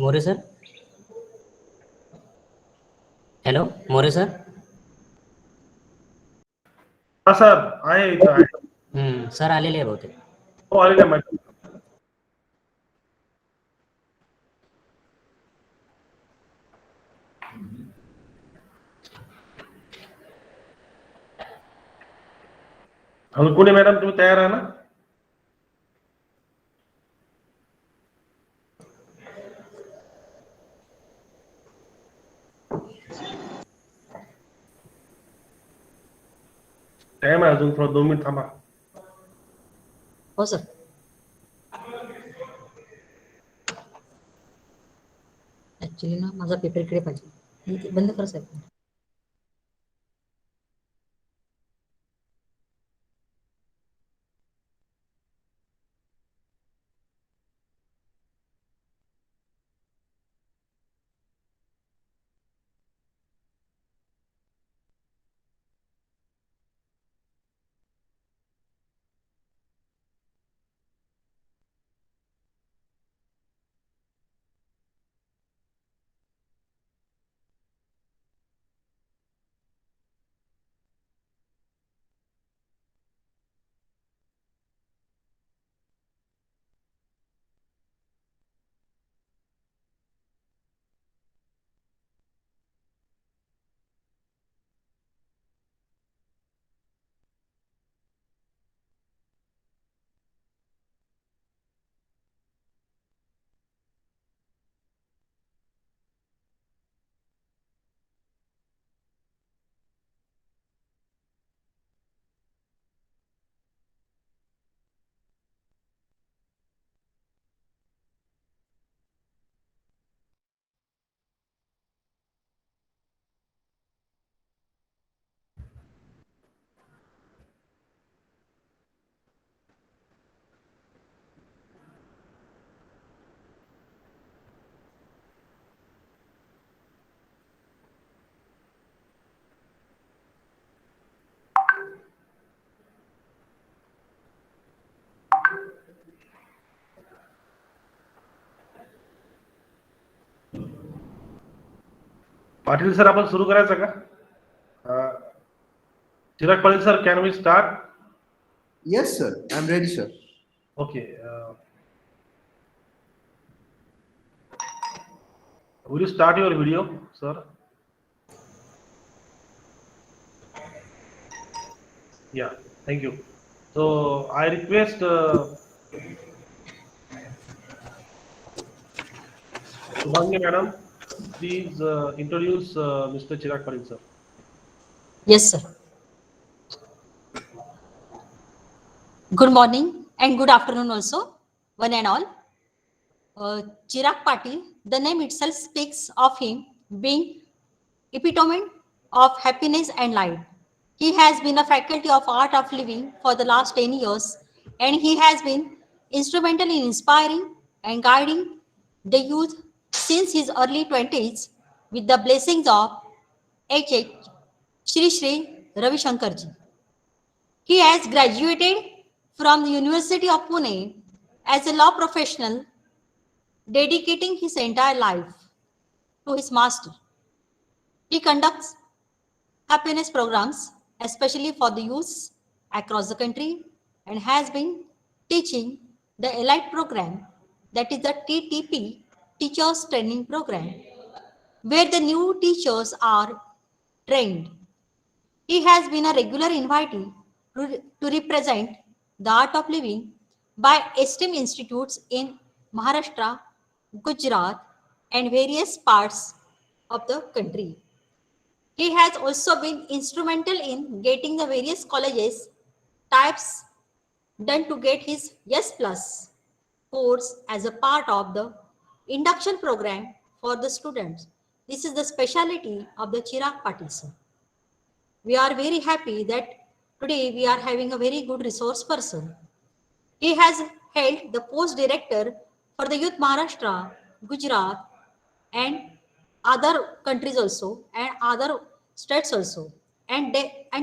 मोरे sir. Hello मोरे sir. हा sir आहे इथं आहे. सर आलेले आहे बहुतेक. हो आलेले माहिती. हलकुणे मॅडम तुम्ही तयार आहे ना? टाइम आहे अजून, थोडं 2 मिनिट थांबा. हो सर. ऍक्च्युली ना माझा पेपर इकडे पाहिजे. बंद कर साहेब. पाटील सर आपण सुरू करायचं का? Chirag Patil sir, can we start? Yes, sir. I'm ready, sir. Okay. Will you start your video, sir? Yeah, thank you. So I request Shubhangi madam, please introduce Mr. Chirag Patil sir. Yes, sir. Good morning and good afternoon also, one and all. Chirag Patil, the name itself speaks of him being epitome of happiness and light. He has been a faculty of art of living for the last 10 years, and he has been instrumental in inspiring and guiding the youth since his early 20s with the blessings of H.H. Shri Shri Ravi Shankarji. He has graduated from the University of Pune as a law professional, dedicating his entire life to his master. He conducts happiness programs, especially for the youth across the country, and has been teaching the Elite program, that is the TTP, Teachers Training Program, where the new teachers are trained. He has been a regular invitee to represent the art of living by esteemed institutes in Maharashtra, Gujarat, and various parts of the country. He has also been instrumental in getting the various colleges types done to get his Yes Plus course as a part of the induction program for the students. This is the speciality of the Chirag Patil sir. We are very happy that today we are having a very good resource person. He has held the post director for the Youth Maharashtra, Gujarat, and other countries also, and other states also, and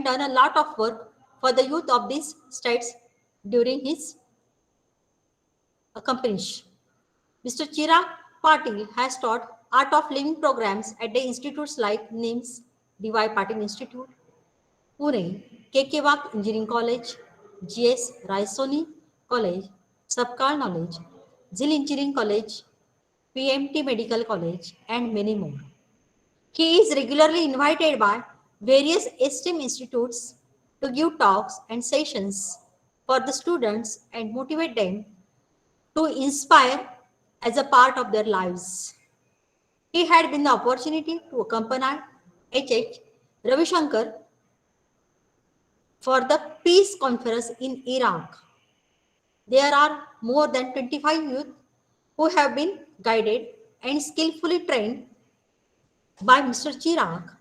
done a lot of work for the youth of these states during his company. Mr. Chirag Patil has taught Art of Living programs at the institutes like NIMS, D.Y. Patil Institute, Pune, K.K. Wagh Engineering College, G.S. Raisoni College, Sabkal Knowledge, ZIL Engineering College, PMT Medical College, and many more. He is regularly invited by various STEM institutes to give talks and sessions for the students and motivate them to inspire as a part of their lives. He had been the opportunity to accompany H.H. Ravi Shankar for the peace conference in Iraq. There are more than 25 youth who have been guided and skillfully trained by Mr. Chirag.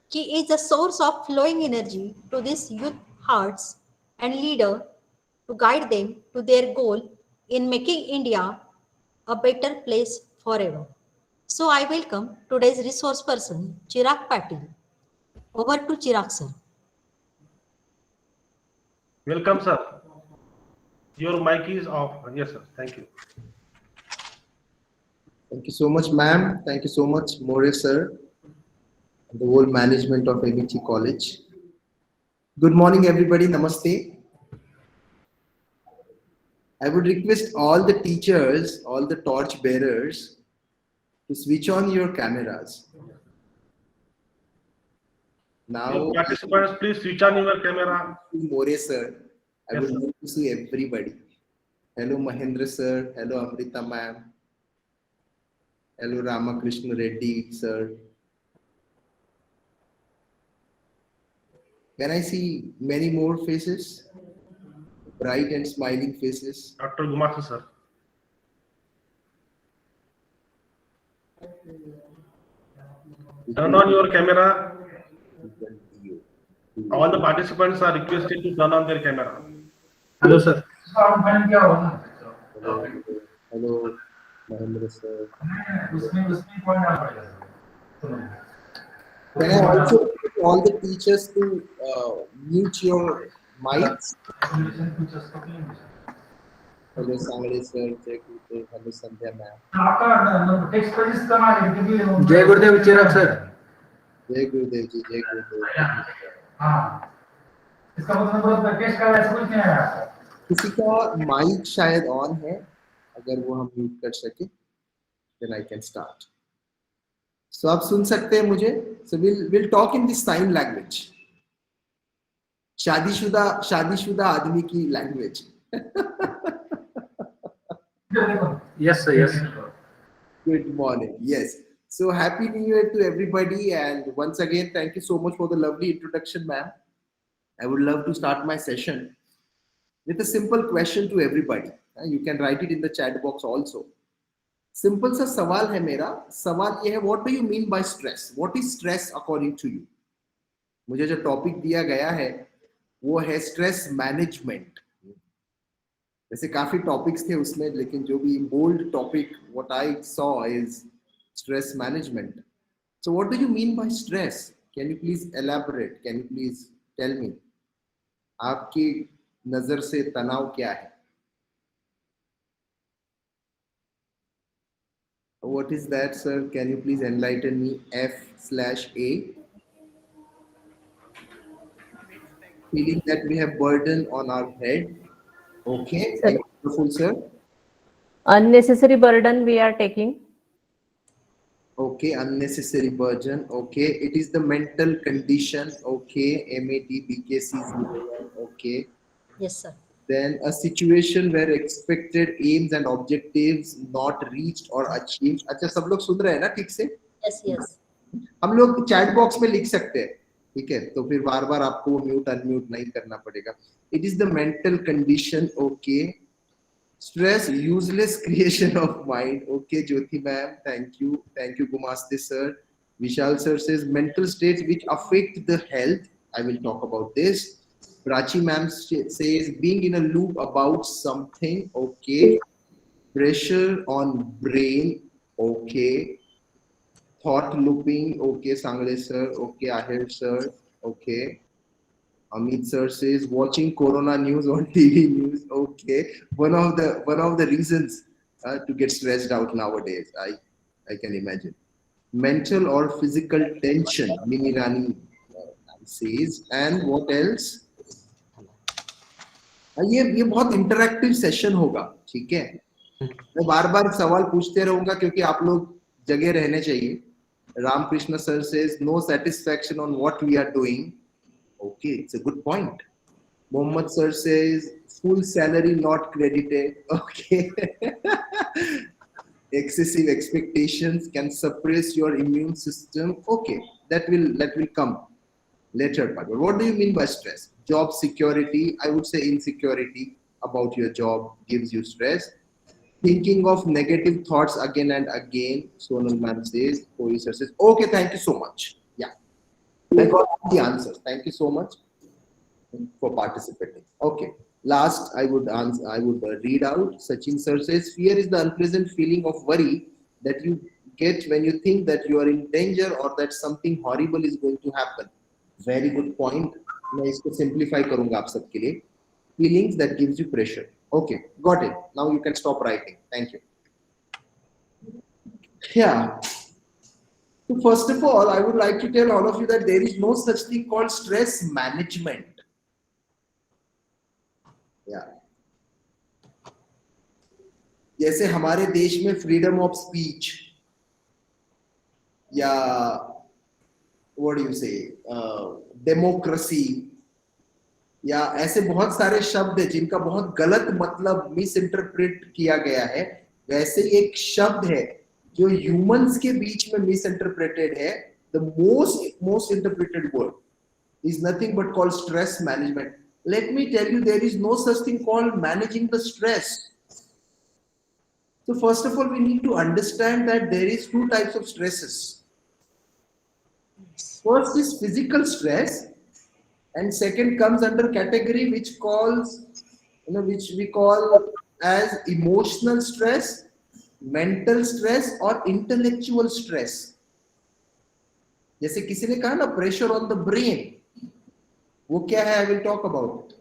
He is a source of flowing energy to these youth hearts and leader to guide them to their goal in making India a better place forever. So I welcome today's resource person, Chirag Patil. Over to Chirag, sir. Welcome, sir. Your mic is off. Yes, sir. Thank you. Thank you so much, ma'am. Thank you so much, More sir, and the whole management of MET College. Good morning, everybody. Namaste. I would request all the teachers, all the torch bearers, to switch on your cameras. Now, Participants, please switch on your camera. More sir, I Yes, would sir. like to see everybody. Hello, Mahendra sir. Hello, Amrita ma'am. Hello, Ramakrishna Reddy sir. Can I see many more faces? Bright and smiling faces. Dr. Gumasu, sir. Turn on your camera. All the participants are requested to turn on their camera. Hello sir Hello, Mahendra sir. उसमें कौन डाल पाएगा Can I also request all the teachers to mute your mics? Hello, Sangale sir. Jai Gurudev. Hello, Sandhya ma'am. आपका text page इस्तेमाल है क्योंकि जय गुरुदेव चिराग sir Jai Gurudev ji. Jai Gurudev. हाँ इसका मतलब टेक्स्ट का ऐसा कुछ नहीं है आपका किसी का माइक शायद ऑन है, अगर वो हम म्यूट कर सके then I can start. So आप सुन सकते हैं मुझे? So we'll talk in this sign language. शादीशुदा आदमी की language. Yes sir yes Good morning. Yes. So happy New Year to everybody, and once again thank you so much for the lovely introduction, ma'am. I would love to start my session with a simple question to everybody. You can write it in the chat box also. Simple सा सवाल है मेरा. सवाल ये है, what do you mean by stress? What is stress according to you? मुझे जो topic दिया गया है वो है स्ट्रेस मैनेजमेंट. वैसे काफी टॉपिक्स थे उसमें, लेकिन जो भी bold topic what I saw is stress management. So what do you mean by stress? Can you please elaborate? Can you please tell me? आपकी नजर से तनाव क्या है? What is that, sir? Can you please enlighten me? F/A. Feeling that we have burden on our head. Okay, Sir. wonderful, sir. Unnecessary burden we are taking. Okay, unnecessary burden. Okay, it is the mental condition. Okay, MATBKC01. Okay. Yes, sir. Then a situation where expected aims and objectives not reached or achieved. अच्छा, सब लोग सुन रहे हैं ना ठीक से? Yes, yes. हम लोग चैट बॉक्स में लिख सकते हैं, ठीक है? तो फिर बार बार आपको म्यूट अनम्यूट नहीं करना पड़ेगा. It is the mental condition. Okay. Stress, useless creation of mind. Okay, Jyoti ma'am, thank you. Thank you, Gumaste sir. Vishal sir says mental states which affect the health. I will talk about this. Prachi ma'am says being in a loop about something. Okay. Pressure on brain. Okay. Thought looping. Okay, Sangale sir. Okay, Ahir sir. Okay. Amit sir says watching Corona news on TV news. Okay, one of the reasons to get stressed out nowadays. I can imagine. Mental or physical tension, Mini Rani says. And what else? ये बहुत interactive session होगा, ठीक है? मैं बार बार सवाल पूछते रहूंगा क्योंकि आप लोग जगह रहने चाहिए. Ramakrishna sir says no satisfaction on what we are doing. Okay, it's a good point. Mohammed sir says full salary not credited. Okay. Excessive expectations can suppress your immune system. Okay, that will come later. But what do you mean by stress? Job security, I would say insecurity about your job gives you stress. Thinking of negative thoughts again and again, Sonal ma'am says. Kohli sir says, okay, thank you so much. Yeah, I got the answers. Thank you so much for participating. Okay, last I would read out. Sachin sir says, fear is the unpleasant feeling of worry that you get when you think that you are in danger or that something horrible is going to happen. Very good point. मैं इसको simplify करूँगा आप सबके लिए. Feelings that gives you pressure. Okay, got it. Now you can stop writing. Thank you. Yeah. So first of all, I would like to tell all of you that there is no such thing called stress management. Yeah. जैसे हमारे देश में freedom of speech या what do you say, democracy या ऐसे बहुत सारे शब्द हैं जिनका बहुत गलत मतलब मिस इंटरप्रेट किया गया है, वैसे ही एक शब्द है जो ह्यूमंस के बीच में मिस इंटरप्रेटेड है. The most interpreted word is nothing but called stress management. Let me tell you, there is no such thing called managing the stress. So first of all, we need to understand that there is two types of stresses. First is physical stress, and second comes under category which we call as emotional stress, mental stress or intellectual stress. जैसे किसी ने कहा ना pressure on the brain, वो क्या है? I will talk about it.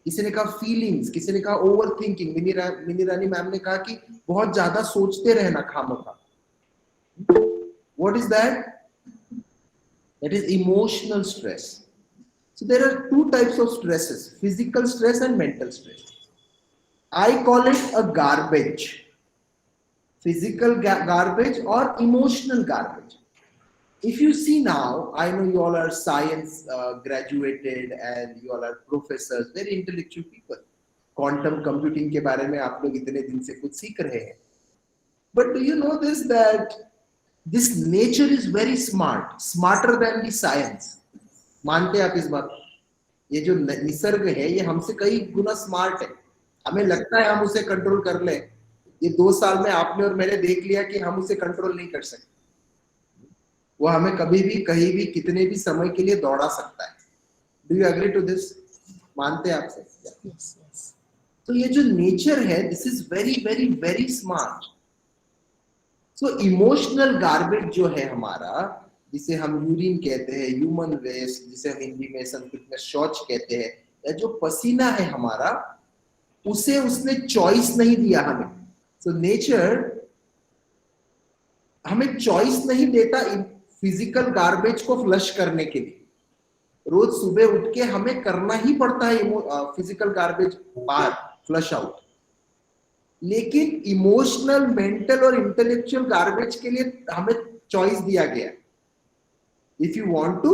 किसी ने कहा feelings, किसी ने कहा overthinking. मिनी रानी मैम ने कहा कि बहुत ज्यादा सोचते रहना खामखा. What is that? That is emotional stress. So there are two types of stresses, physical stress and mental stress. I call it a garbage. Physical garbage or emotional garbage. If you see now, I know you all are science graduated and you all are professors, very intellectual people. Quantum computing के बारे में आप लोग इतने दिन से कुछ सीख रहे हैं. But do you know this, that this nature is very smart, smarter than the science. मानते आप इस बात? ये जो निसर्ग है ये हमसे कई गुना स्मार्ट है. हमें लगता है हम उसे कंट्रोल कर ले. ये 2 साल में आपने और मैंने देख लिया कि हम उसे कंट्रोल नहीं कर सकते. वो हमें कभी भी कहीं भी कितने भी समय के लिए दौड़ा सकता है. Do you agree to this? मानते हैं आपसे? Yes, yes. तो ये जो नेचर है, this is very very very smart. So emotional garbage जो है हमारा, जिसे हम यूरिन कहते हैं, ह्यूमन वेस्ट, जिसे हम हिंदी में संस्कृत में शौच कहते हैं, या जो पसीना है हमारा, उसे उसने चॉइस नहीं दिया हमें. सो नेचर हमें चॉइस नहीं देता फिजिकल गार्बेज को फ्लश करने के लिए. रोज सुबह उठ के हमें करना ही पड़ता है फिजिकल गार्बेज बाहर फ्लश आउट. लेकिन इमोशनल, मेंटल और इंटेलेक्चुअल गार्बेज के लिए हमें चॉइस दिया गया. If you want to,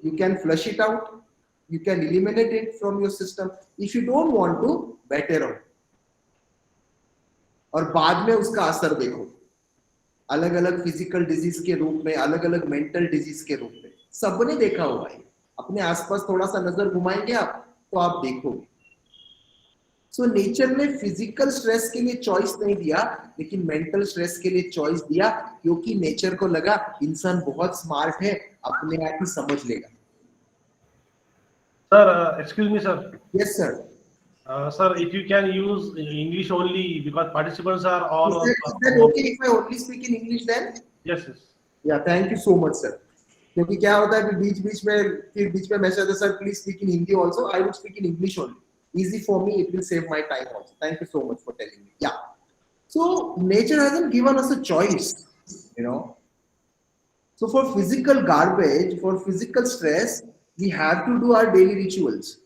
you can flush it out. You can eliminate it from your system. If you don't want to, बैठे रहो. और बाद में उसका असर देखो. अलग अलग फिजिकल डिजीज के रूप में, अलग अलग मेंटल डिजीज के रूप में. सबने देखा होगा. अपने आसपास थोड़ा सा नजर घुमाएंगे आप तो आप देखोगे. सो नेचर ने फिजिकल स्ट्रेस के लिए चॉइस नहीं दिया, लेकिन मेंटल स्ट्रेस के लिए चॉइस दिया, क्योंकि नेचर को लगा इंसान बहुत स्मार्ट है, अपने आप ही समझ लेगा. Sir, excuse me, sir. Yes, sir. Sir, if you can use English only, because participants are all. Is that okay if I only speak in English then? Yes, yes. Yeah, thank you so much, sir. क्योंकि क्या होता है कि बीच में message आता है, sir please speak in Hindi also. I would speak in English only. Easy for me, it will save my time also. Thank you so much for telling me. Yeah. So nature hasn't given us a choice, you know. So for physical garbage, for physical stress, we have to do our daily rituals.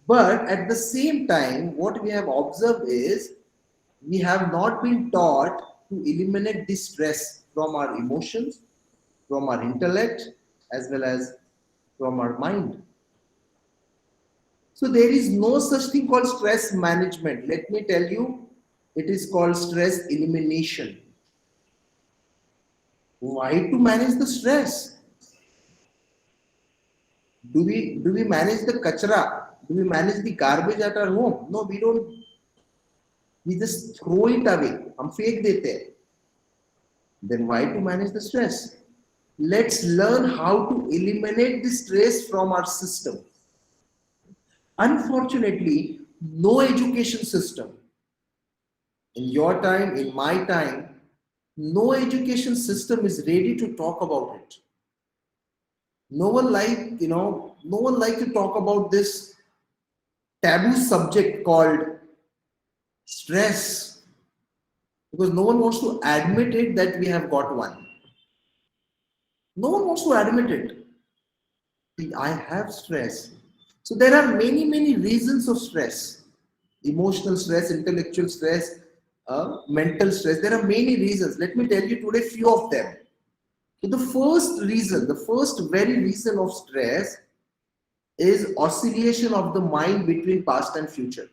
But at the same time, what we have observed is we have not been taught to eliminate this stress from our emotions, from our intellect, as well as from our mind. So there is no such thing called stress management. Let me tell you, it is called stress elimination. Why to manage the stress? Do we manage the kachra? Do we manage the garbage at our home? No, we don't. We just throw it away. हम फेंक देते हैं. Then why to manage the stress? Let's learn how to eliminate the stress from our system. Unfortunately, no education system, in your time, in my time, no education system is ready to talk about it. No one like to talk about this taboo subject called stress, because no one wants to admit it that we have got one. No one wants to admit it. I have stress. So there are many, many reasons of stress. Emotional stress, intellectual stress, mental stress. There are many reasons. Let me tell you today few of them. So the first very reason of stress is oscillation of the mind between past and future.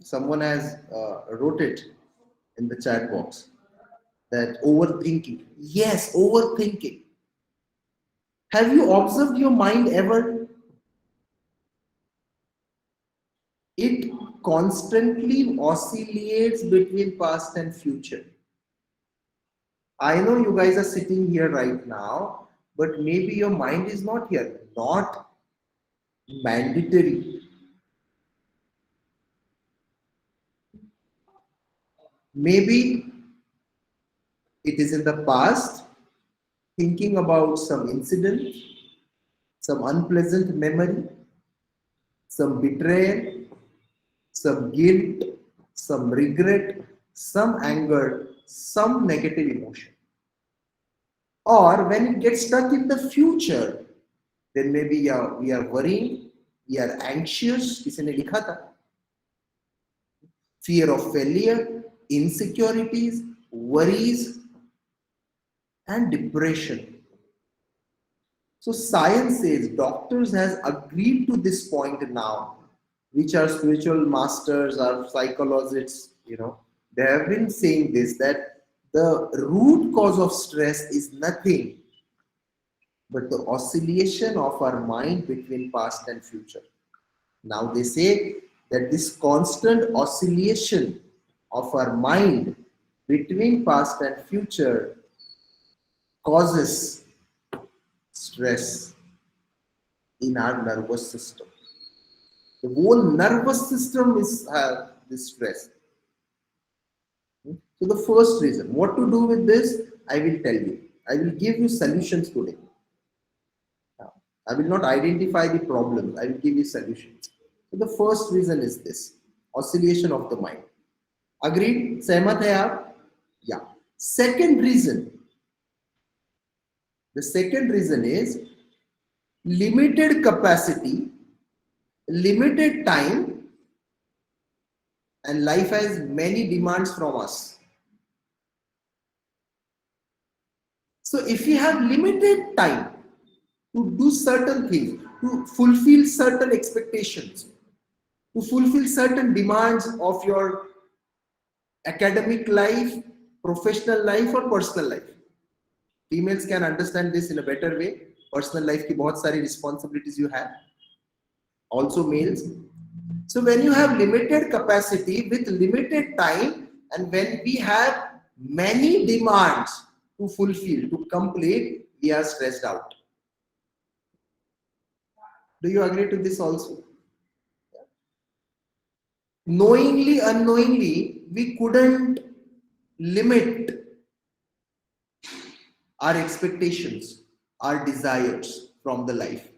Someone has wrote it in the chat box that overthinking. Yes, overthinking. Have you observed your mind ever? It constantly oscillates between past and future. I know you guys are sitting here right now, but maybe your mind is not here. Not mandatory. Maybe it is in the past, thinking about some incident, some unpleasant memory, some betrayal, some guilt, some regret, some anger, some negative emotion. Or when it gets stuck in the future, then maybe we are worrying, we are anxious, इसने लिखा था. Fear of failure, insecurities, worries, and depression. So science says, doctors has agreed to this point now, which are spiritual masters, are psychologists, they have been saying this, that the root cause of stress is nothing but the oscillation of our mind between past and future. Now they say that this constant oscillation of our mind between past and future causes stress in our nervous system. The whole nervous system is this stress. So the first reason, what to do with this, I will tell you. I will give you solutions today. I will not identify the problems, I will give you solutions. So the first reason is this, oscillation of the mind. Agreed? Sehmat hai aap? Yeah. The second reason is limited capacity, limited time, and life has many demands from us. So if we have limited time to do certain things, to fulfill certain expectations, to fulfill certain demands of your academic life, professional life, or personal life. Females can understand this in a better way. Personal life ki bahut sari responsibilities you have. Also males. So when you have limited capacity with limited time, and when we have many demands to fulfill, to complete, we are stressed out. Do you agree to this also? Knowingly, unknowingly, we couldn't limit our expectations, our desires from the life.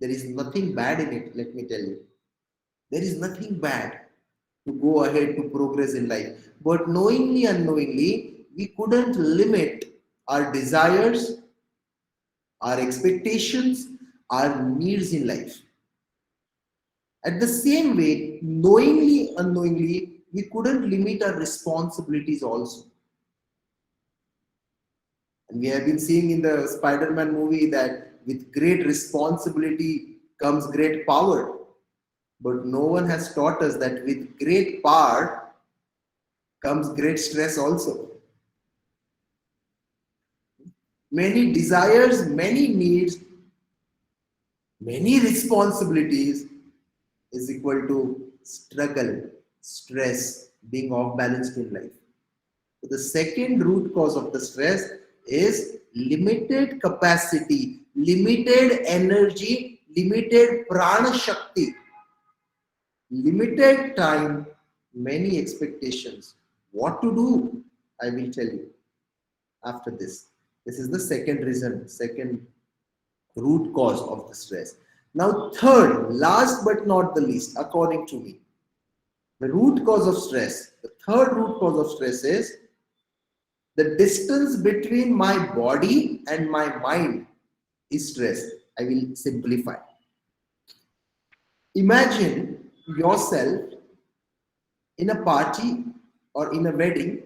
There is nothing bad in it, let me tell you. There is nothing bad. to go ahead to progress in life. But knowingly, unknowingly, we couldn't limit our desires, our expectations, our needs in life. At the same way, knowingly, unknowingly, we couldn't limit our responsibilities also. And we have been seeing in the Spider-Man movie that with great responsibility comes great power. But no one has taught us that with great power comes great stress also. Many desires, many needs, many responsibilities is equal to struggle, stress, being off balanced in life. So the second root cause of the stress is limited capacity, limited energy, limited prana shakti, limited time, many expectations. What to do? I will tell you after this. This is the second reason, second root cause of the stress. Now, third, last but not the least, according to me, the root cause of stress, the third root cause of stress is the distance between my body and my mind is stress. I will simplify. Imagine yourself in a party or in a wedding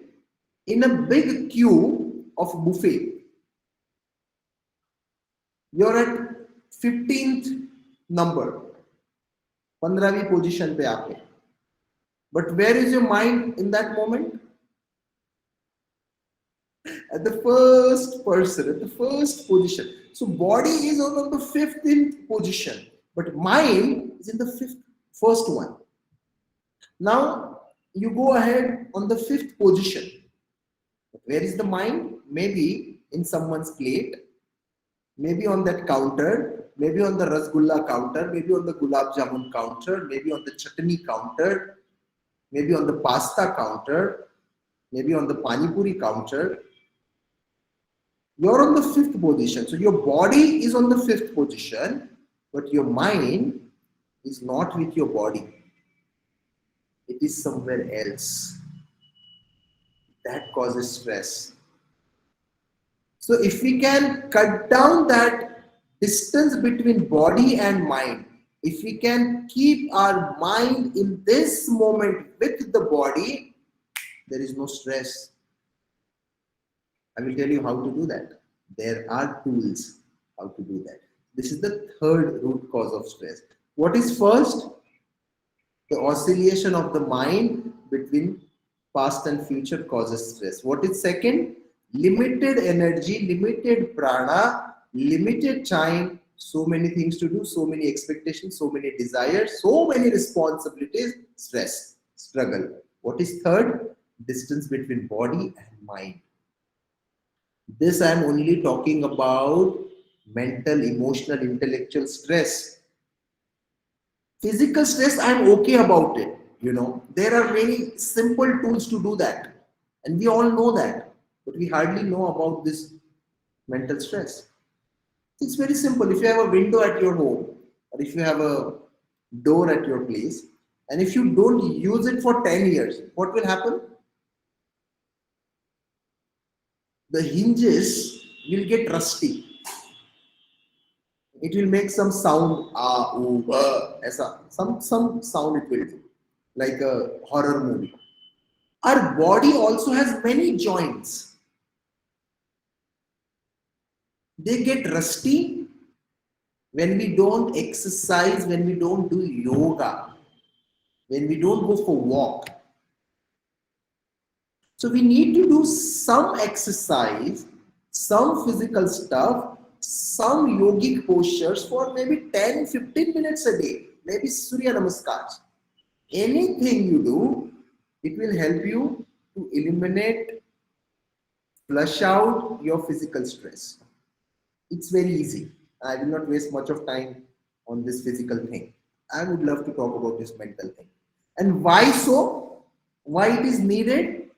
in a big queue of buffet. You're at 15th number, 15वीं position पे आके. But where is your mind in that moment? At the first person, at the first position. So body is on the 15th position, but mind is in the first one. Now you go ahead on the 5th position. Where is the mind? Maybe in someone's plate, maybe on that counter, maybe on the rasgulla counter, maybe on the gulab jamun counter, maybe on the chutney counter, maybe on the pasta counter, maybe on the pani puri counter. You're on the 5th position. So your body is on the 5th position, but your mind is not with your body. It is somewhere else. That causes stress. So if we can cut down that distance between body and mind, if we can keep our mind in this moment with the body, there is no stress. I will tell you how to do that. There are tools how to do that. This is the third root cause of stress. What is first? The oscillation of the mind between past and future causes stress. What is second? Limited energy, limited prana, limited time, so many things to do, so many expectations, so many desires, so many responsibilities, stress, struggle. What is third? Distance between body and mind. This I am only talking about mental, emotional, intellectual stress. Physical stress, I am okay about it. You know, there are many simple tools to do that. And we all know that. But we hardly know about this mental stress. It's very simple. If you have a window at your home, or if you have a door at your place, and if you don't use it for 10 years, what will happen? The hinges will get rusty. It will make some sound, some sound it will do, like a horror movie. Our body also has many joints. They get rusty when we don't exercise, when we don't do yoga, when we don't go for walk. So we need to do some exercise, some physical stuff, some yogic postures for maybe 10-15 minutes a day, maybe Surya Namaskar. Anything you do, it will help you to eliminate, flush out your physical stress. It's very easy. I will not waste much of time on this physical thing. I would love to talk about this mental thing. And why so? Why it is needed?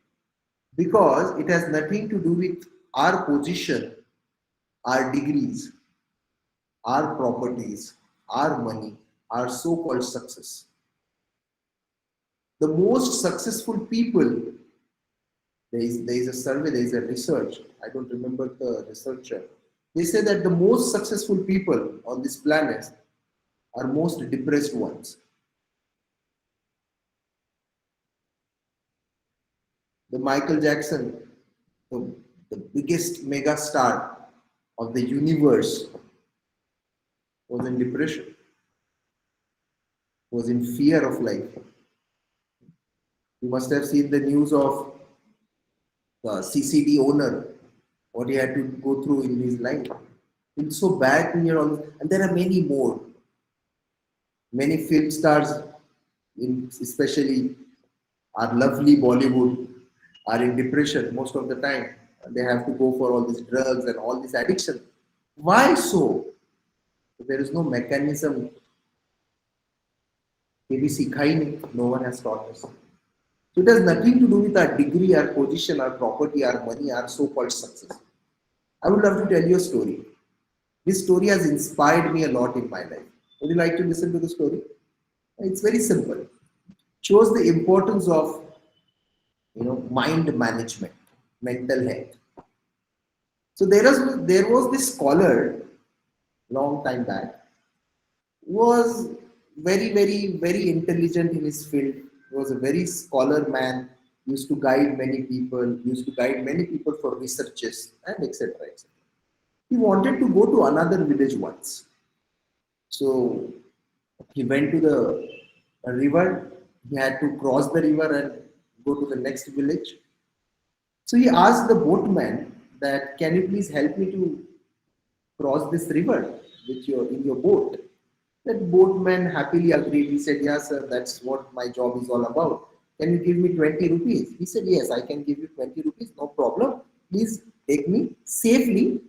Because it has nothing to do with our position, our degrees, our properties, our money, our so-called success. the most successful people, there is a survey, there is a research, I don't remember the researcher. They say that the most successful people on this planet are most depressed ones. The Michael Jackson, the biggest mega star of the universe, was in depression, was in fear of life. You must have seen the news of the CCD owner, what he had to go through in his life. It's so bad to hear all this. And there are many more. Many film stars, especially our lovely Bollywood, are in depression most of the time. They have to go for all these drugs and all this addiction. Why so? There is no mechanism. No one has taught us. So it has nothing to do with our degree, our position, our property, our money, our so-called success. I would love to tell you a story. This story has inspired me a lot in my life. Would you like to listen to the story? It's very simple. It shows the importance of mind management, mental health. So there was this scholar long time back, was very, very, very intelligent in his field. He was a very scholar man, used to guide many people for researches and etc. etc. He wanted to go to another village once. So he went to the river. He had to cross the river and go to the next village. So he asked the boatman that, can you please help me to cross this river in your boat? That boatman happily agreed. He said, yes, sir, that's what my job is all about. Can you give me 20 rupees? He said, yes, I can give you 20 rupees, no problem. Please take me safely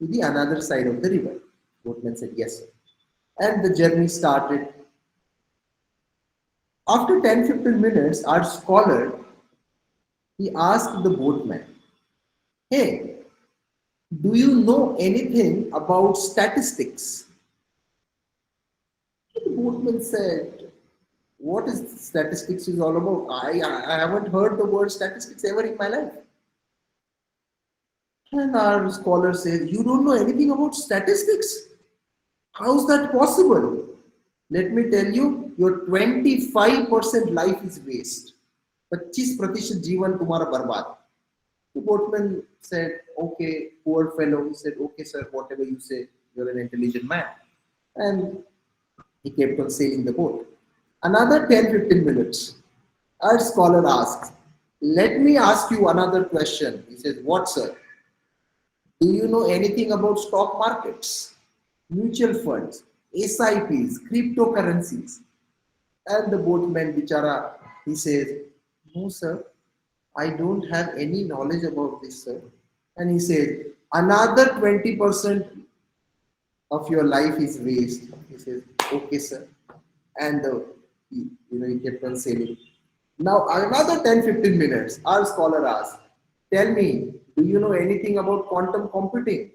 to the another side of the river. Boatman said, yes, sir. And the journey started. After 10-15 minutes, our scholar, he asked the boatman, hey, do you know anything about statistics? The boatman said, what is statistics is all about? I haven't heard the word statistics ever in my life. And our scholar says, you don't know anything about statistics? How's that possible? Let me tell you, your 25% life is waste. 25% जीवन तुम्हारा बर्बाद. The boatman said, okay, poor fellow. He said, okay, sir, whatever you say, you're an intelligent man. And he kept on sailing the boat. Another 10-15 minutes, our scholar asks, let me ask you another question. He says, what, sir? Do you know anything about stock markets, mutual funds, SIPs, cryptocurrencies? And the boatman, bichara, he says, no, sir, I don't have any knowledge about this, sir. And he said, another 20% of your life is waste. He says, okay, sir. And he kept on sailing. Now, another 10-15 minutes, our scholar asked, tell me, do you know anything about quantum computing?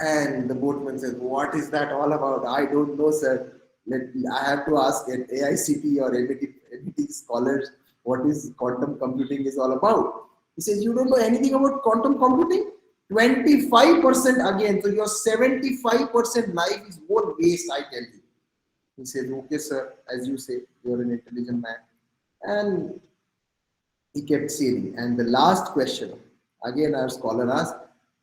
And the boatman said, what is that all about? I don't know, sir. I have to ask AICT or MIT scholars what is quantum computing is all about. He says, you don't know anything about quantum computing? 25% again. So your 75% life is more waste, I tell you. He says, okay, sir, as you say, you're an intelligent man. And he kept sailing. And the last question, again our scholar asked,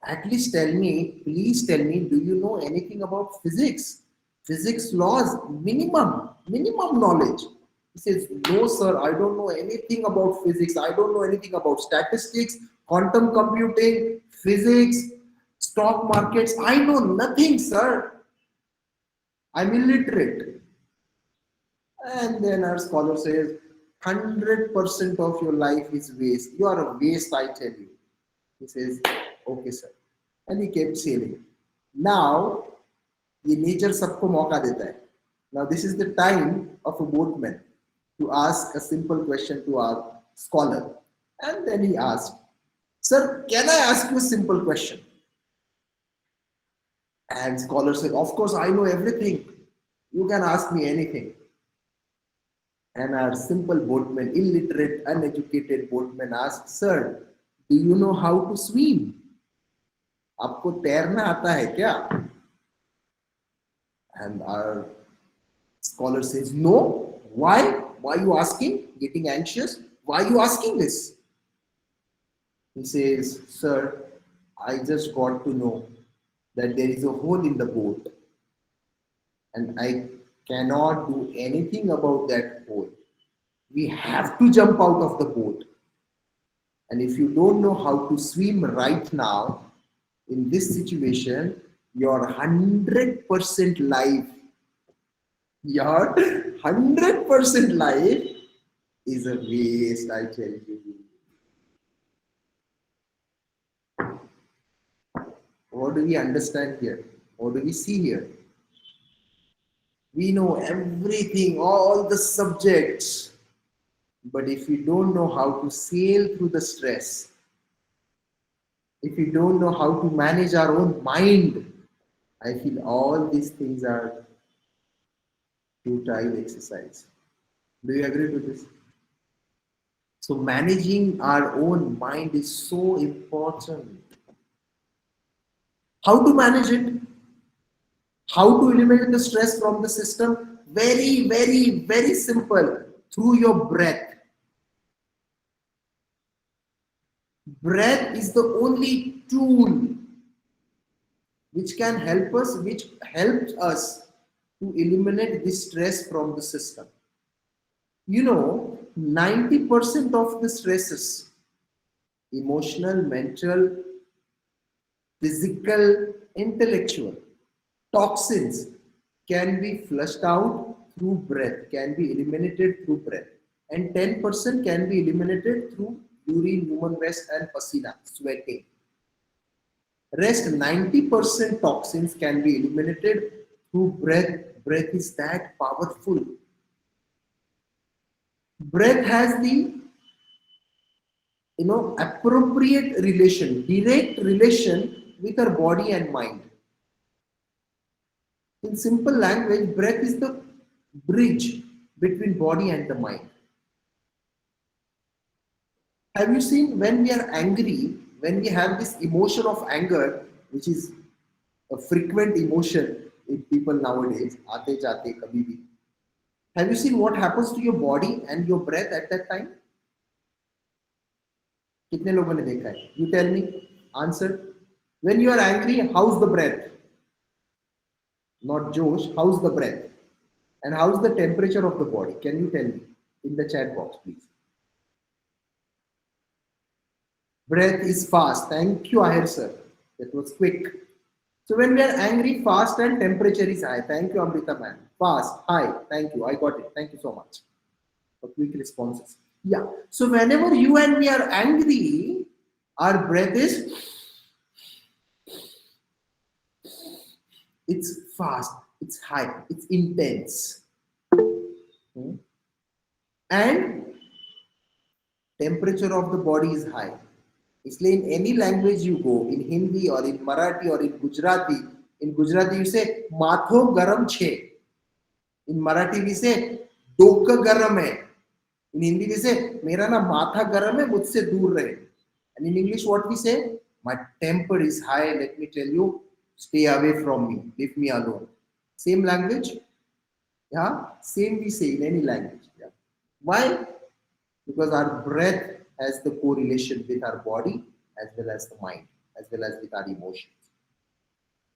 at least tell me, please tell me, do you know anything about physics? Physics laws, minimum knowledge. He says, no, sir, I don't know anything about physics. I don't know anything about statistics, quantum computing, physics, stock markets. I know nothing, sir. I'm illiterate. And then our scholar says, 100% of your life is waste. You are a waste, I tell you. He says, okay, sir. And he kept sailing. Now, ये nature सबको मौका देता है. Now, this is the time of a boatman to ask a simple question to our scholar. And then he asked, sir, can I ask you a simple question? And scholar said, of course, I know everything. You can ask me anything. And our simple boatman, illiterate, uneducated boatman asked, Sir, do you know how to swim? आपको तैरना आता है क्या? And our scholar says, No. Why? Why are you asking? Getting anxious? Why are you asking this? He says, Sir, I just got to know that there is a hole in the boat and I cannot do anything about that hole. We have to jump out of the boat. And if you don't know how to swim right now, in this situation, your 100% life, your 100% life is a waste, I tell you. What do we understand here? What do we see here? We know everything, all the subjects. But if we don't know how to sail through the stress, if we don't know how to manage our own mind, I feel all these things are futile exercise. Do you agree with this? So managing our own mind is so important. How to manage it? How to eliminate the stress from the system? Very, very, very simple. Through your breath. Breath is the only tool which can help us, which helps us to eliminate this stress from the system. You know, 90% of the stresses, emotional, mental, physical, intellectual, toxins can be flushed out through breath, can be eliminated through breath. And 10% can be eliminated through urine, human waste and pasina, sweating. Rest 90% toxins can be eliminated through breath. Breath is that powerful. Breath has the appropriate relation, direct relation with our body and mind. In simple language, breath is the bridge between body and the mind. Have you seen when we are angry, when we have this emotion of anger, which is a frequent emotion in people nowadays, aate jate kabhi bhi. Have you seen what happens to your body and your breath at that time? कितने लोगों ने देखा है? You tell me. Answer. When you are angry, how's the breath? Not Josh. How's the breath? And how's the temperature of the body? Can you tell me in the chat box, please? Breath is fast. Thank you, Ahir sir. That was quick. So when we are angry, fast and temperature is high. Thank you, Amrita man. Fast, high. Thank you. I got it. Thank you so much for quick responses. Yeah. So whenever you and me are angry, our breath is, it's fast, it's high, it's intense. And temperature of the body is high. इसलिए in any language you go, in Hindi or in Marathi or in Gujarati you say माथो गरम छे. In Marathi we say डोकं गरम है. In Hindi we say मेरा ना माथा गरम है, मुझसे दूर रहे. And in English what we say? My temper is high, let me tell you, stay away from me, leave me alone. Same language? Yeah, same we say in any language. Yeah. Why? Because our breath has the correlation with our body as well as the mind, as well as with our emotions.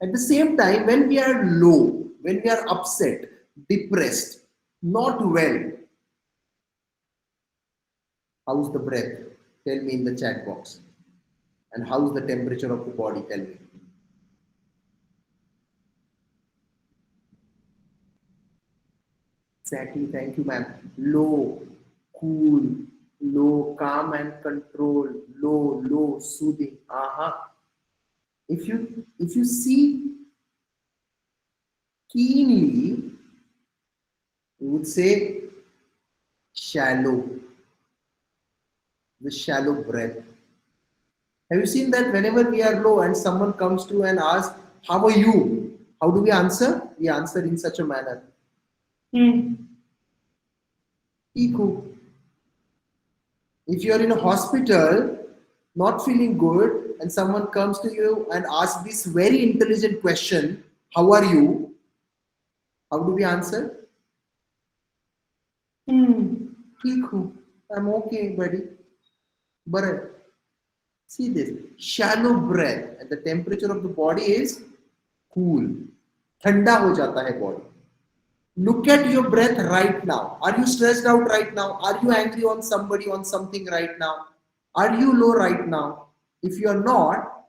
At the same time, when we are low, when we are upset, depressed, not well, how's the breath? Tell me in the chat box. And how's the temperature of the body? Tell me. Exactly, thank you, ma'am. Low, cool, low, calm and control, low, soothing. If you see keenly, you would say shallow, the shallow breath. Have you seen that whenever we are low and someone comes to and asks, how are you? How do we answer? We answer in such a manner. Iku. If you're in a hospital, not feeling good, and someone comes to you and asks this very intelligent question, how are you? How do we answer? Iku. I'm okay, buddy. But see this, shallow breath, and the temperature of the body is cool. Thanda ho jata hai body. Look at your breath right now. Are you stressed out right now? Are you angry on somebody, on something right now? Are you low right now? If you're not,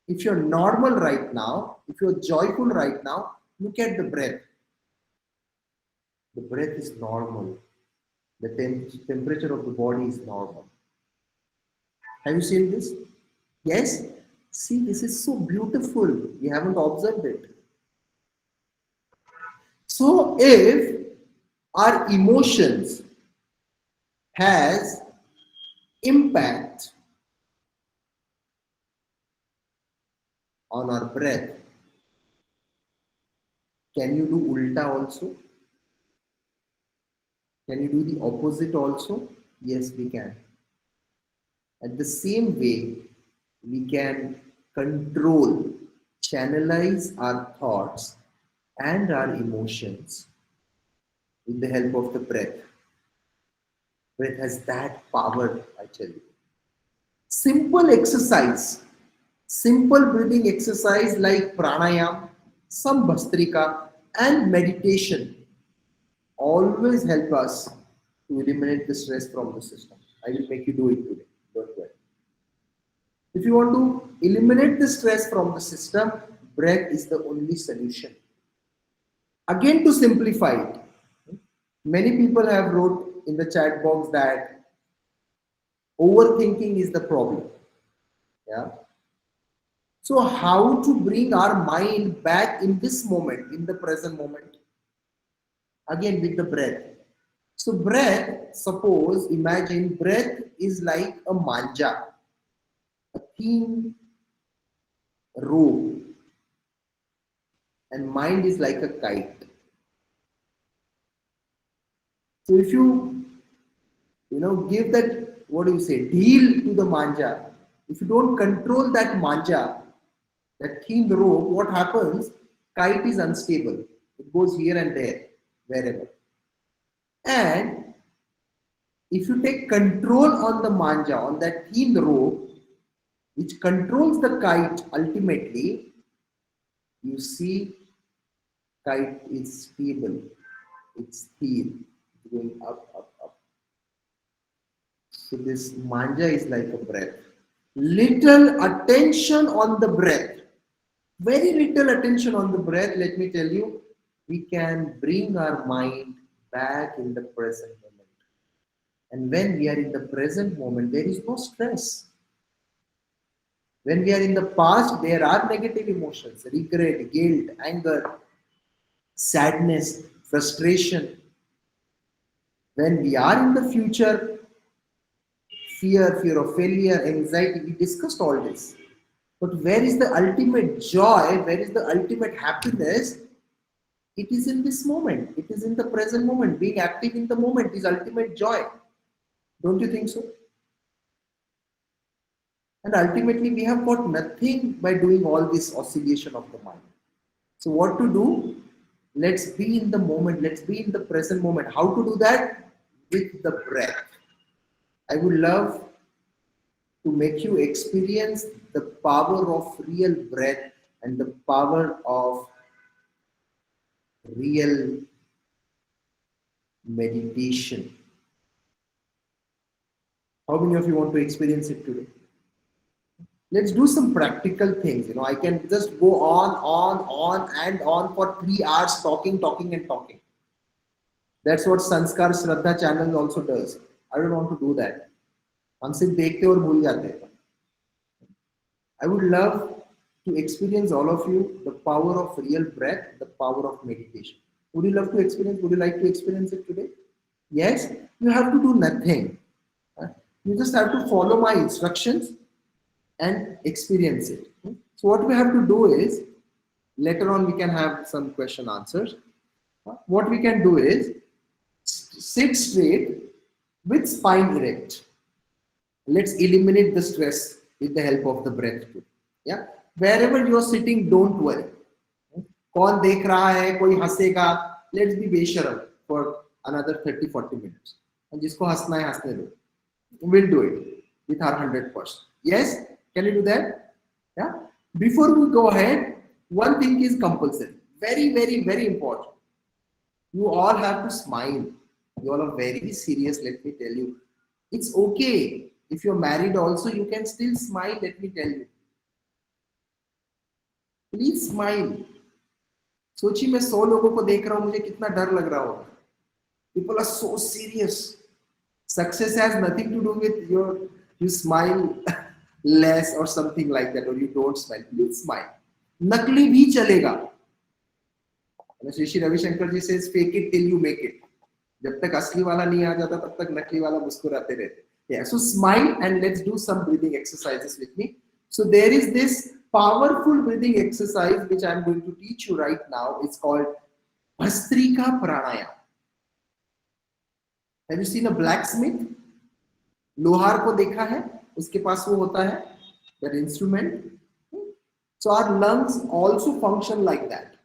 if you're normal right now, if you're joyful right now, look at the breath. The breath is normal. The temperature of the body is normal. Have you seen this? Yes? See, this is so beautiful. You haven't observed it. So if our emotions has impact on our breath, can you do ulta also? Can you do the opposite also? Yes, we can. At the same way, we can control, channelize our thoughts and our emotions with the help of the breath. Breath has that power, I tell you. Simple exercise, simple breathing exercise like pranayam, some bhastrika, and meditation always help us to eliminate the stress from the system. I will make you do it today. Don't worry. If you want to eliminate the stress from the system, breath is the only solution. Again, to simplify it, many people have wrote in the chat box that overthinking is the problem. Yeah. So how to bring our mind back in this moment, in the present moment? Again, with the breath. So breath, suppose, imagine breath is like a manja, a thin rope, and mind is like a kite. So if you give that, what do you say, deal to the manja, if you don't control that manja, that thin rope, what happens? Kite is unstable. It goes here and there, wherever. And if you take control on the manja, on that thin rope, which controls the kite ultimately, you see kite is stable. It's thin, going up, up, up. So this manja is like a breath. Little attention on the breath. Very little attention on the breath, let me tell you, we can bring our mind back in the present moment. And when we are in the present moment, there is no stress. When we are in the past, there are negative emotions, regret, guilt, anger, sadness, frustration. When we are in the future, fear of failure, anxiety, we discussed all this. But where is the ultimate joy? Where is the ultimate happiness? It is in this moment. It is in the present moment. Being active in the moment is ultimate joy. Don't you think so? And ultimately, we have got nothing by doing all this oscillation of the mind. So what to do? Let's be in the moment. Let's be in the present moment. How to do that? With the breath. I would love to make you experience the power of real breath and the power of real meditation. How many of you want to experience it today? Let's do some practical things. I can just go on and on for 3 hours talking. That's what Sanskar Shraddha channel also does. I don't want to do that. हम सिर्फ देखते और भूल जाते हैं. I would love to experience all of you the power of real breath, the power of meditation. Would you love to experience? Would you like to experience it today? Yes, you have to do nothing. You just have to follow my instructions and experience it. So what we have to do is, later on we can have some question answers. What we can do is sit straight, with spine erect. Let's eliminate the stress with the help of the breath too. Yeah, wherever you're sitting, don't worry. कौन देख रहा है, कोई हंसेगा, let's be बेशरम for another 30-40 minutes. And जिसको हंसना है हंसने दो. We'll do it with our 100%. Yes, can you do that? Yeah. Before we go ahead, one thing is compulsory. Very, very, very important. You all have to smile. You all are very serious. Let me tell you, it's okay. If you're married, also you can still smile. Let me tell you. Please smile. सोचिए मैं 100 लोगों को देख रहा हूं, मुझे कितना डर लग रहा होगा. People are so serious. Success has nothing to do with you smile less or something like that, or you don't smile. Please smile. नकली भी चलेगा. श्री रविशंकर जी says fake it till you make it. जब तक असली वाला नहीं आ जाता तब तक नकली वाला मुस्कुराते रहते. Yeah, so smile and let's do some breathing exercises with me. So there is this powerful breathing exercise which I am going to teach you right now. It's called Bhastrika Pranayama. Have you seen a blacksmith? लोहार को देखा है, उसके पास वो होता है that instrument. So our lungs also function like that.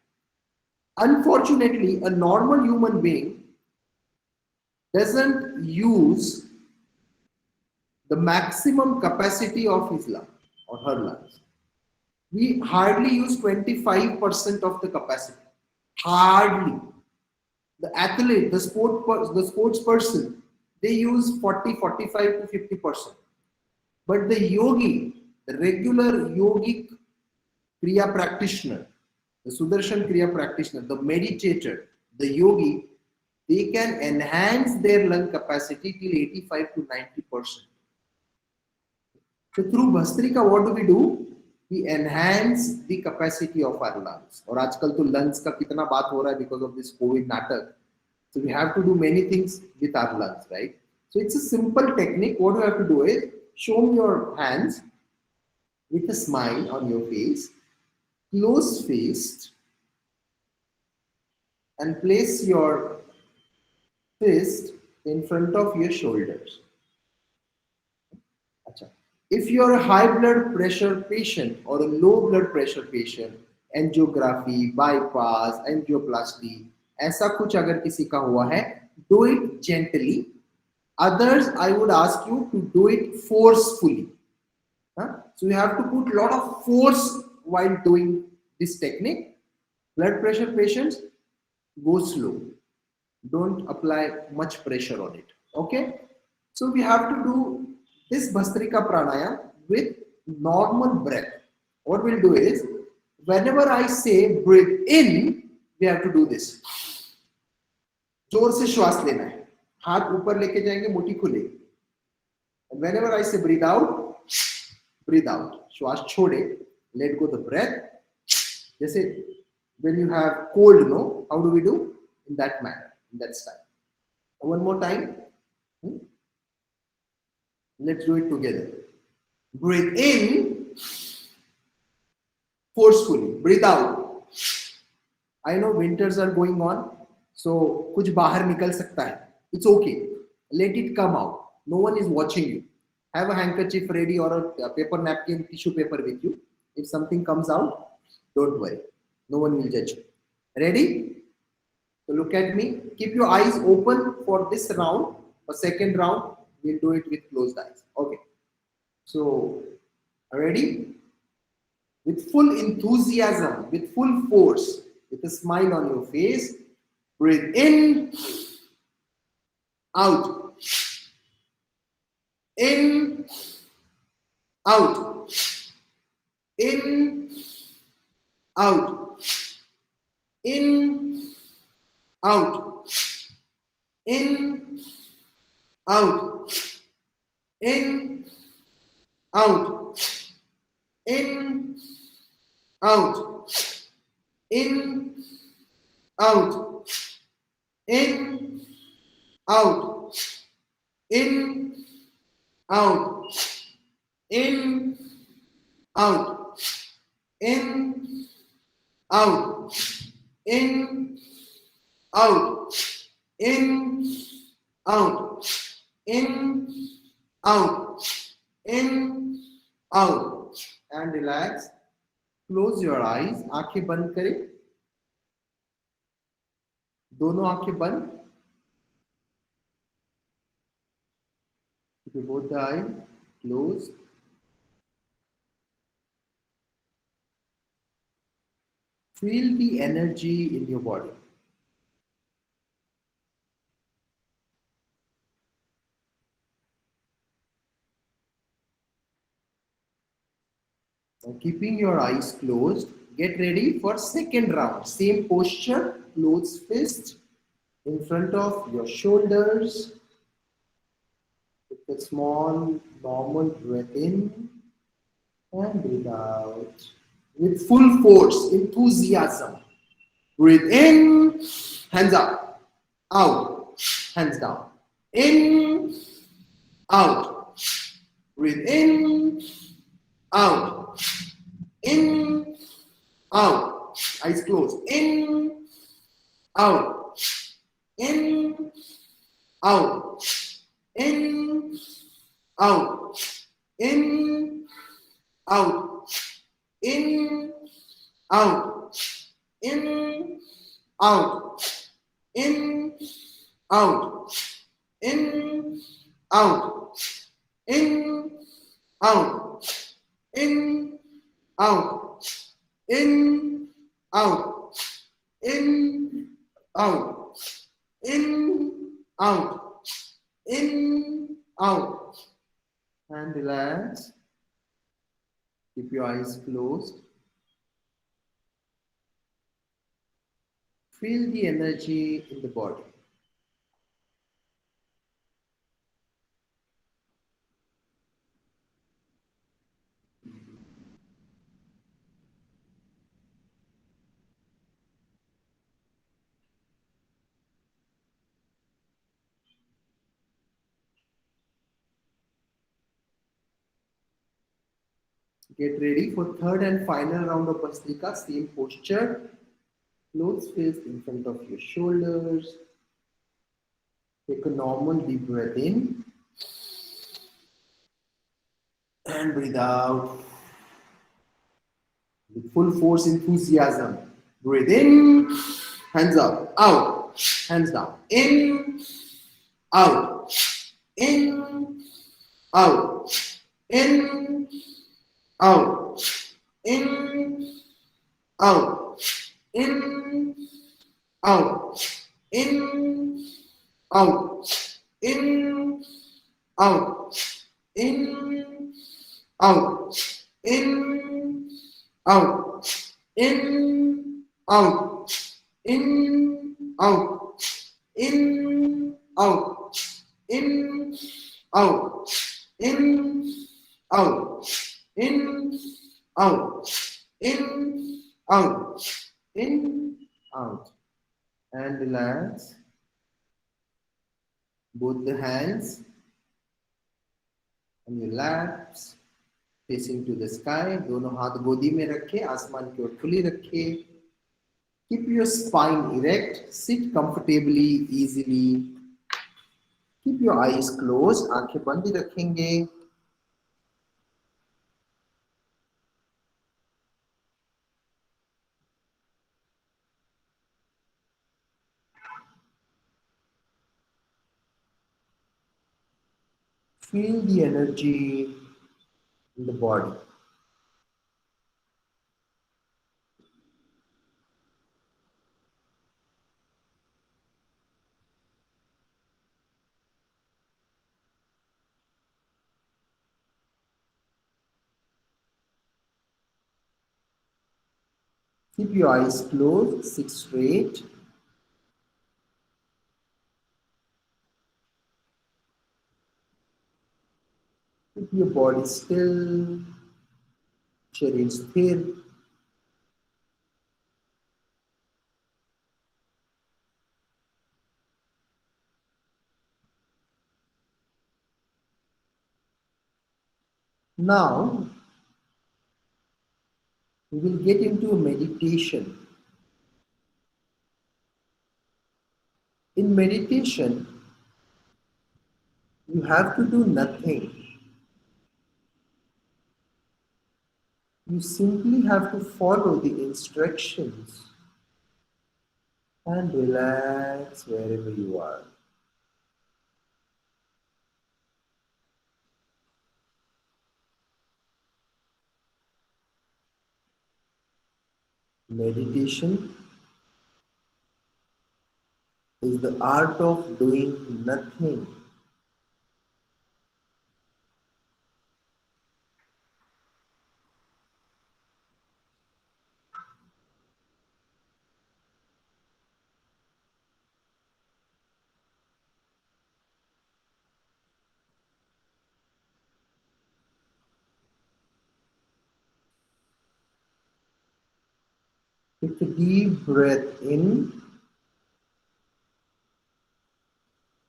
Unfortunately, a normal human being doesn't use the maximum capacity of his lung or her lungs. We hardly use 25% of the capacity. Hardly. The athlete, the sports person, they use 40, 45 to 50%. But the yogi, the regular yogic Kriya practitioner, the Sudarshan Kriya practitioner, the meditator, the yogi, they can enhance their lung capacity till 85 to 90%. So through Bhastrika, what do? We enhance the capacity of our lungs. और आजकल तो lungs का कितना बात हो रहा है because of this COVID नाटक. So we have to do many things with our lungs, right? So it's a simple technique. What you have to do is show me your hands with a smile on your face, close faced, and place your fist in front of your shoulders. If you're a high blood pressure patient or a low blood pressure patient, angiography, bypass, angioplasty, ऐसा कुछ अगर किसी का हुआ है, do it gently. Others, I would ask you to do it forcefully. So you have to put a lot of force while doing this technique. Blood pressure patients, go slow. Don't apply much pressure on it. Okay? So we have to do this Bhastrika Pranayama with normal breath. What we'll do is, whenever I say breathe in, we have to do this. जोर से श्वास लेना है, हाथ ऊपर लेके जाएंगे, मुट्ठी खुलेगी. And whenever I say breathe out, श्वास छोड़े, let go the breath. जैसे when you have cold, no, how do we do? In that manner, in that style. One more time. Let's do it together. Breathe in forcefully. Breathe out. I know winters are going on, so कुछ बाहर निकल सकता है. It's okay. Let it come out. No one is watching you. Have a handkerchief ready or a paper napkin, tissue paper with you. If something comes out, don't worry. No one will judge you. Ready? So look at me. Keep your eyes open for this round. For second round, we'll do it with closed eyes. Okay. So, ready? With full enthusiasm, with full force, with a smile on your face, breathe in, out, in, out, in, out, in, out, in, out, in, out, in, out, in, out, in, out, in, out, in, out, in, out, in, out, in, out, in, out, in, out, and relax. Close your eyes. आंखें बंद करें. दोनों आंखें बंद. Keep both the eyes closed. Feel the energy in your body. Now, keeping your eyes closed, get ready for second round. Same posture, closed fist in front of your shoulders. Take a small, normal breath in and breathe out. With full force, enthusiasm. Breathe in, hands up, out, hands down. In, out. Breathe in, out, in, out. Eyes closed. In, out, in, out, in, out, in, out, in, out, in, out, in, out, in, out, in, out, in, out, in, out, in, out, in, out, in, out, and relax. Keep your eyes closed. Feel the energy in the body. Get ready for third and final round of Bhastrika. Same posture. Closed fist in front of your shoulders. Take a normal deep breath in. And breathe out. With full force, enthusiasm. Breathe in. Hands up. Out. Hands down. In. Out. In. Out. In. Out. In. Out. In. Out. In. Out. In. Out. In. Out. In. Out. In. Out. In. Out. In. Out. In. Out. In. Out. In. Out. In. Out. In. Out. And relax. Both the hands on your laps, facing to the sky. दोनों हाथ गोदी में रखे, आसमान की ओर खुली रखे. Keep your spine erect. Sit comfortably, easily. Keep your eyes closed. आंखें बंद ही रखेंगे. Feel the energy in the body. Keep your eyes closed, sit straight. Keep your body still, शरीर स्थिर. Now, we will get into a meditation. In meditation, You have to do nothing. You simply have to follow the instructions and relax wherever you are. Meditation is the art of doing nothing. Take a deep breath in,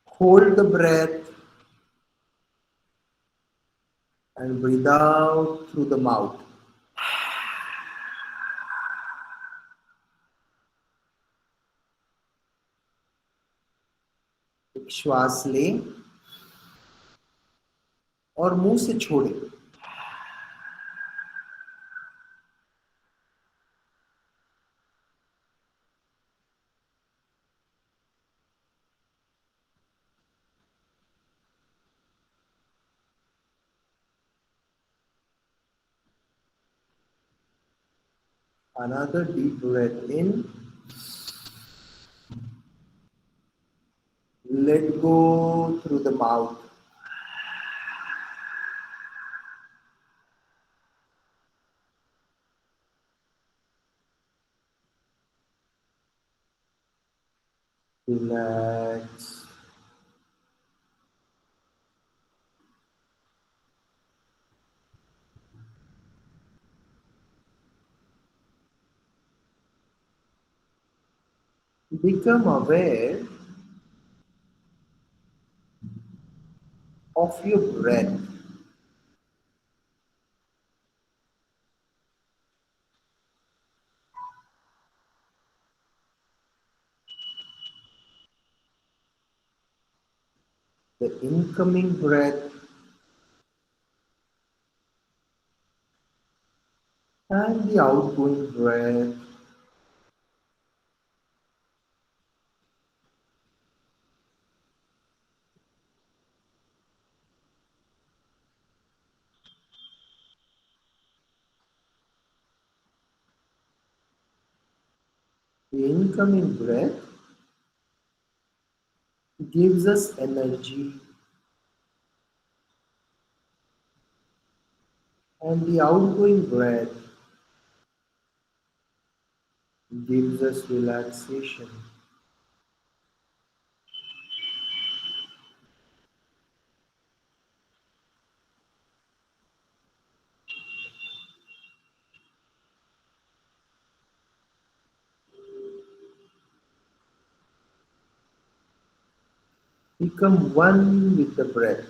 hold the breath, and breathe out through the mouth. एक श्वास लें और मुंह से छोड़ें. Another deep breath in. Let go through the mouth. Relax. Become aware of your breath. The incoming breath and the outgoing breath. The incoming breath gives us energy, and the outgoing breath gives us relaxation. Become one with the breath.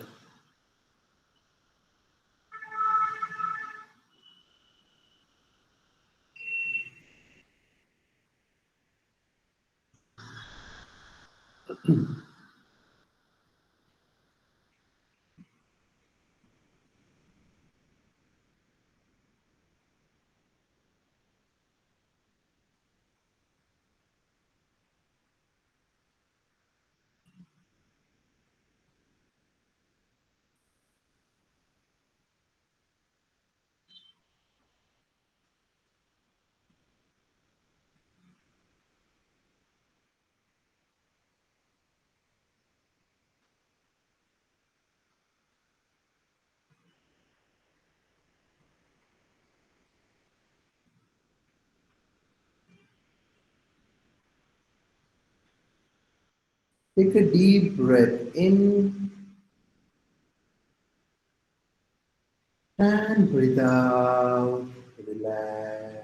Take a deep breath in and breathe out. Relax.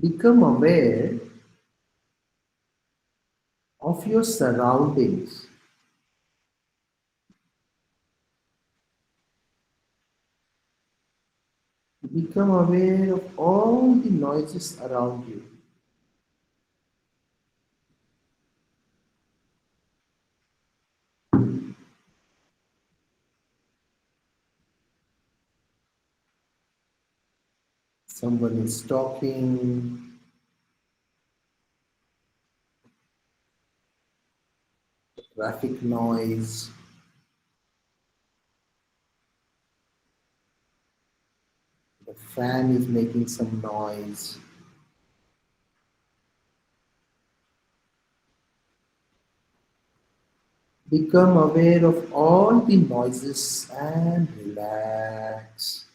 Become aware of your surroundings. Become aware of all the noises around you. Someone is talking, traffic noise, the fan is making some noise. Become aware of all the noises and relax.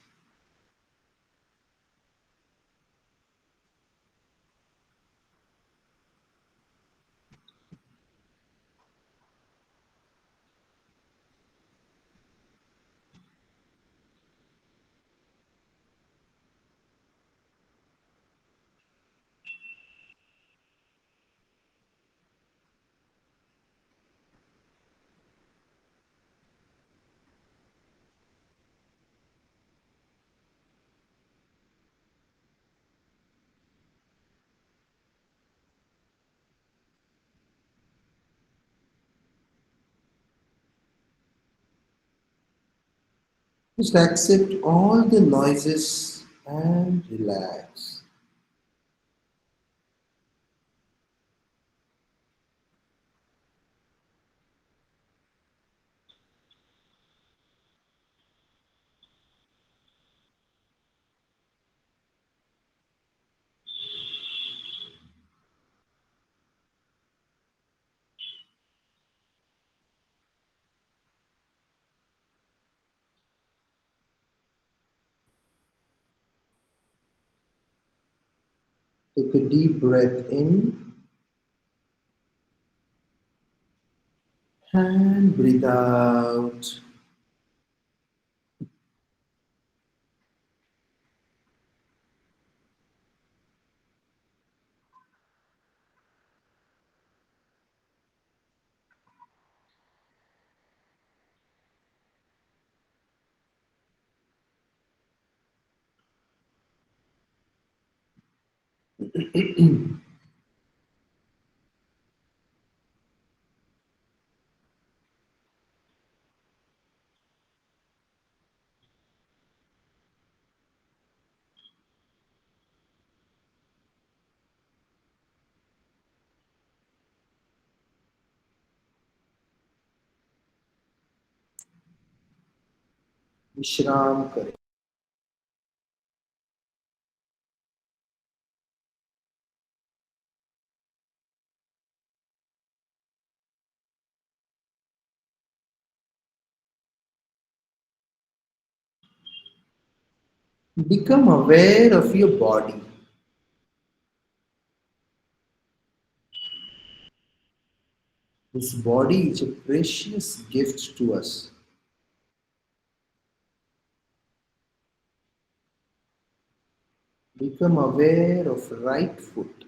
Just accept all the noises and relax. Take a deep breath in and breathe out. विश्राम करें. Become aware of your body. This body is a precious gift to us. Become aware of right foot,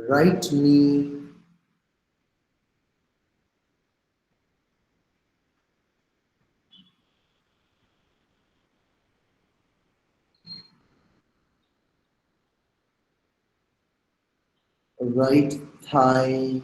right knee, right thigh,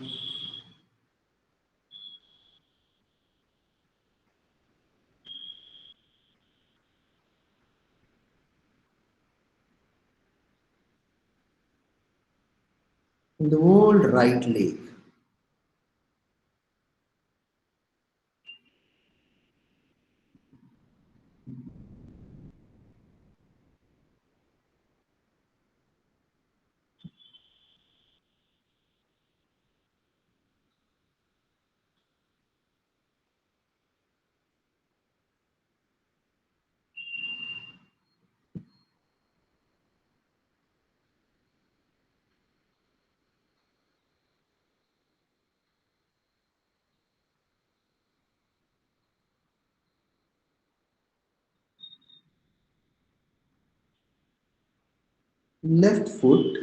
In the whole right leg. Left foot.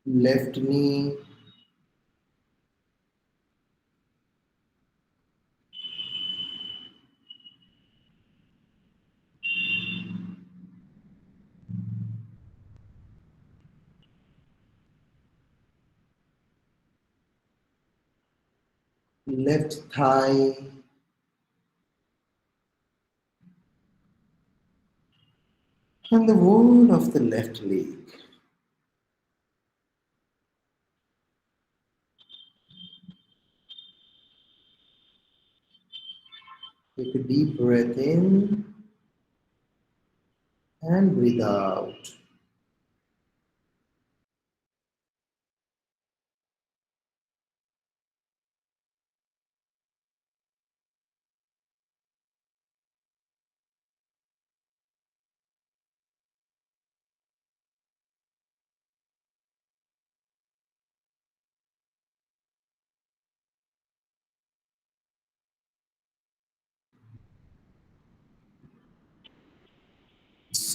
Left knee. Left thigh. And the whole of the left leg. Take a deep breath in and breathe out.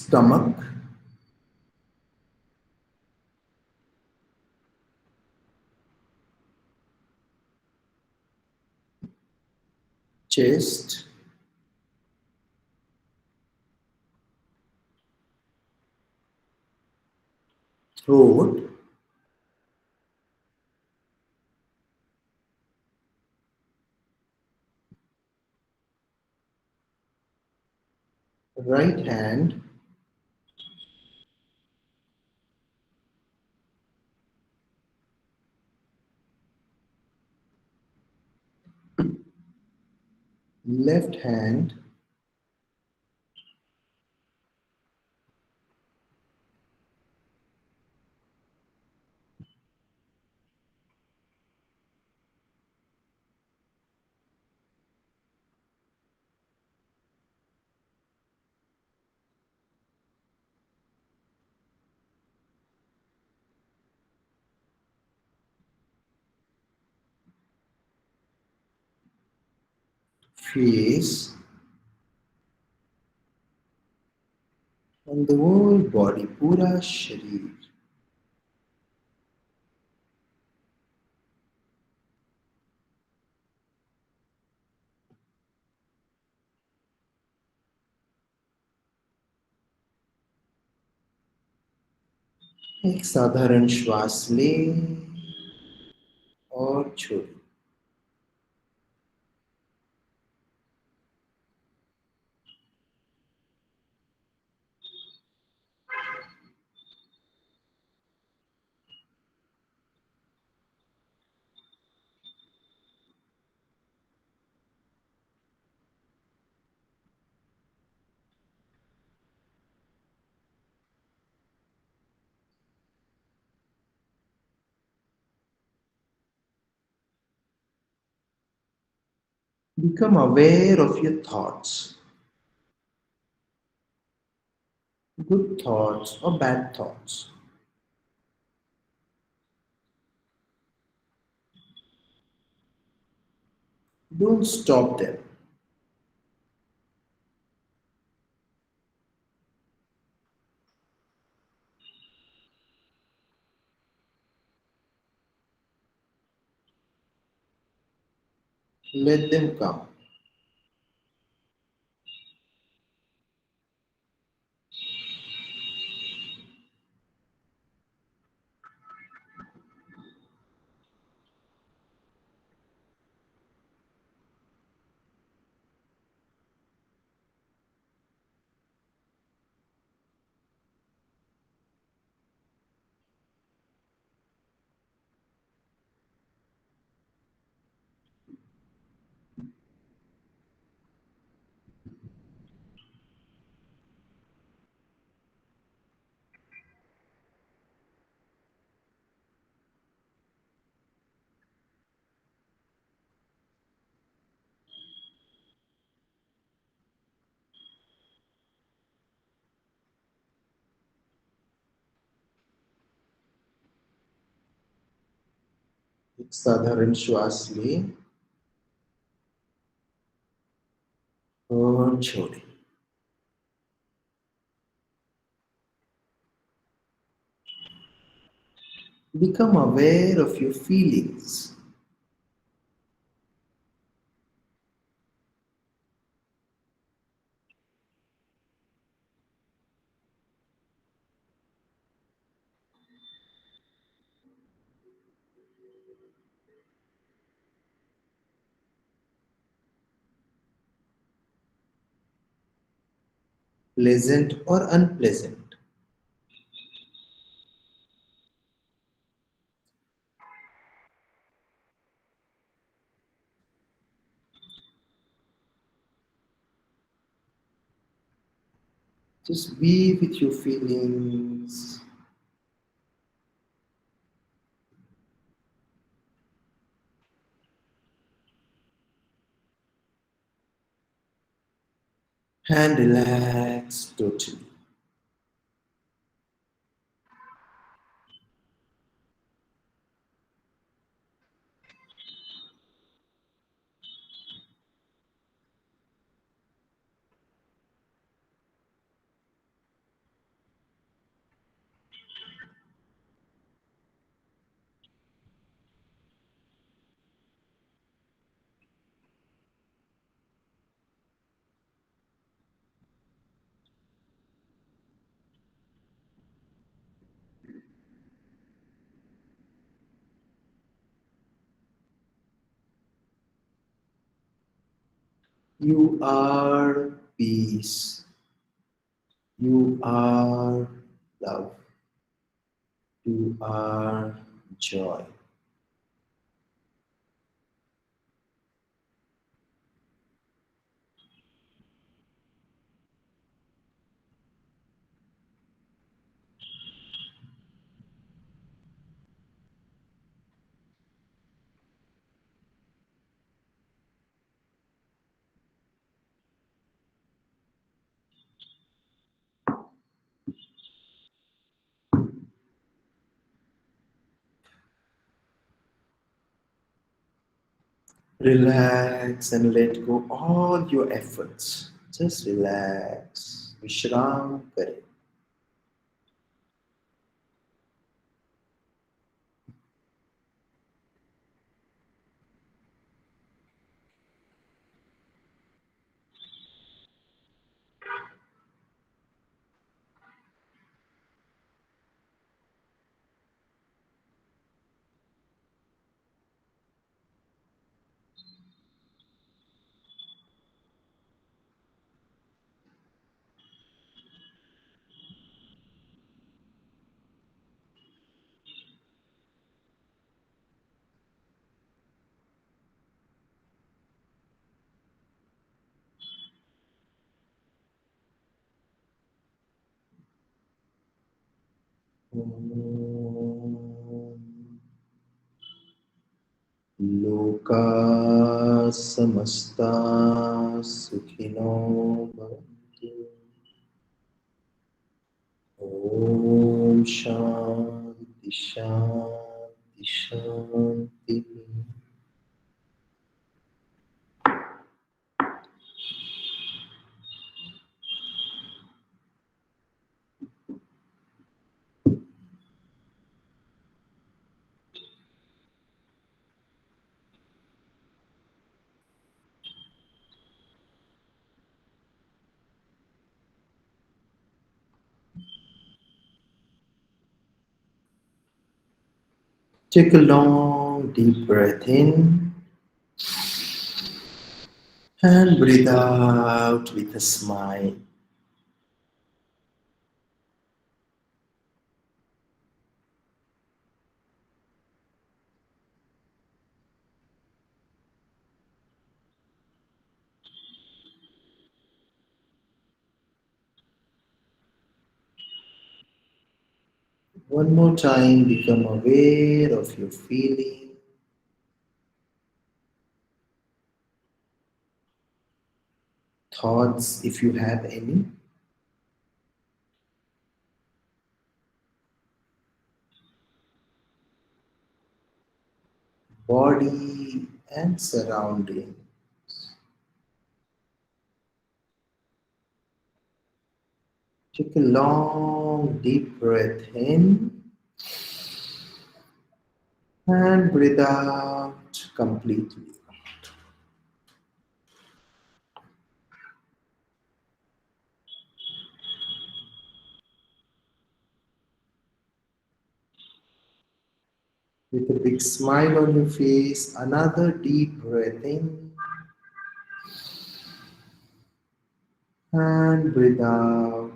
Stomach. Chest. Throat. Right hand. Left hand. Face. And the whole body, पूरा शरीर. एक साधारण श्वास ले और छोड़े. Become aware of your thoughts, good thoughts or bad thoughts. Don't stop them. Let them come. एक साधारण श्वास ले और छोड़े. Become aware of your feelings. Pleasant or unpleasant. Just be with your feelings. And relax totally. You are peace. You are love. You are joy. Relax and let go all your efforts. Just relax. विश्राम करें. लोका समस्ता सुखिनो भवन्तु. ओम शांति शांति शांति. Take a long deep breath in and breathe out with a smile. One more time, become aware of your feeling. Thoughts, if you have any. body and surroundings. Take a long, deep breath in and breathe out completely. With a big smile on your face, another deep breath in and breathe out.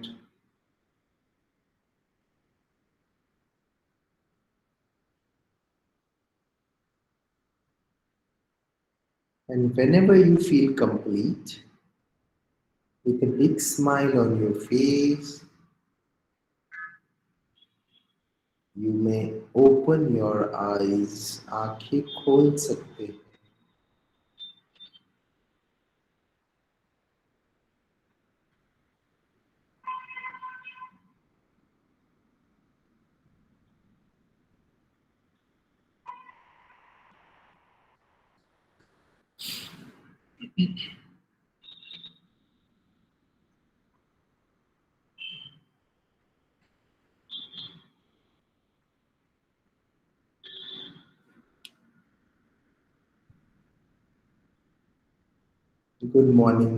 And whenever you feel complete, with a big smile on your face, you may open your eyes. आंखें खोल सकते हैं. Good morning.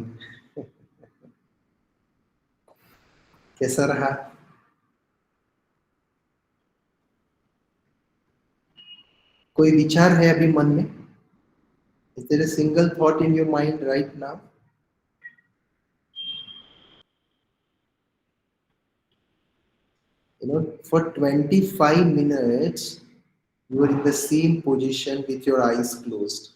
कैसा रहा? कोई विचार है अभी मन में? Is there a single thought in your mind right now? You know, for 25 minutes, you are in the same position with your eyes closed.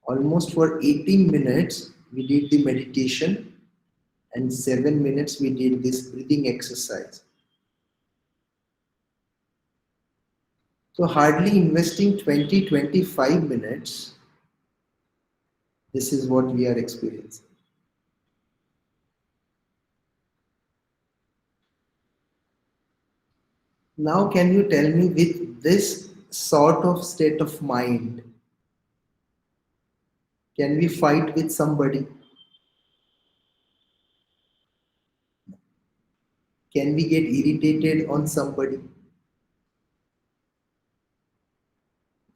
Almost for 18 minutes, we did the meditation, and 7 minutes we did this breathing exercise. So hardly investing 20-25 minutes, this is what we are experiencing. Now can you tell me, with this sort of state of mind, can we fight with somebody? Can we get irritated on somebody?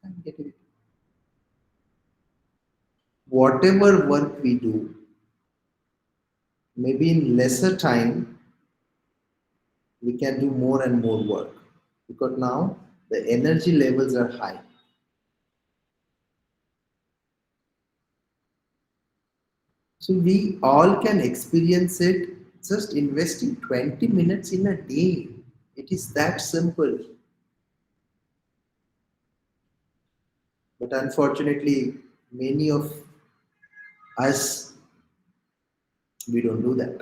Can't get irritated. Whatever work we do, maybe in lesser time, we can do more and more work, because now the energy levels are high. So we all can experience it just investing 20 minutes in a day. It is that simple. But unfortunately, many of us, we don't do that.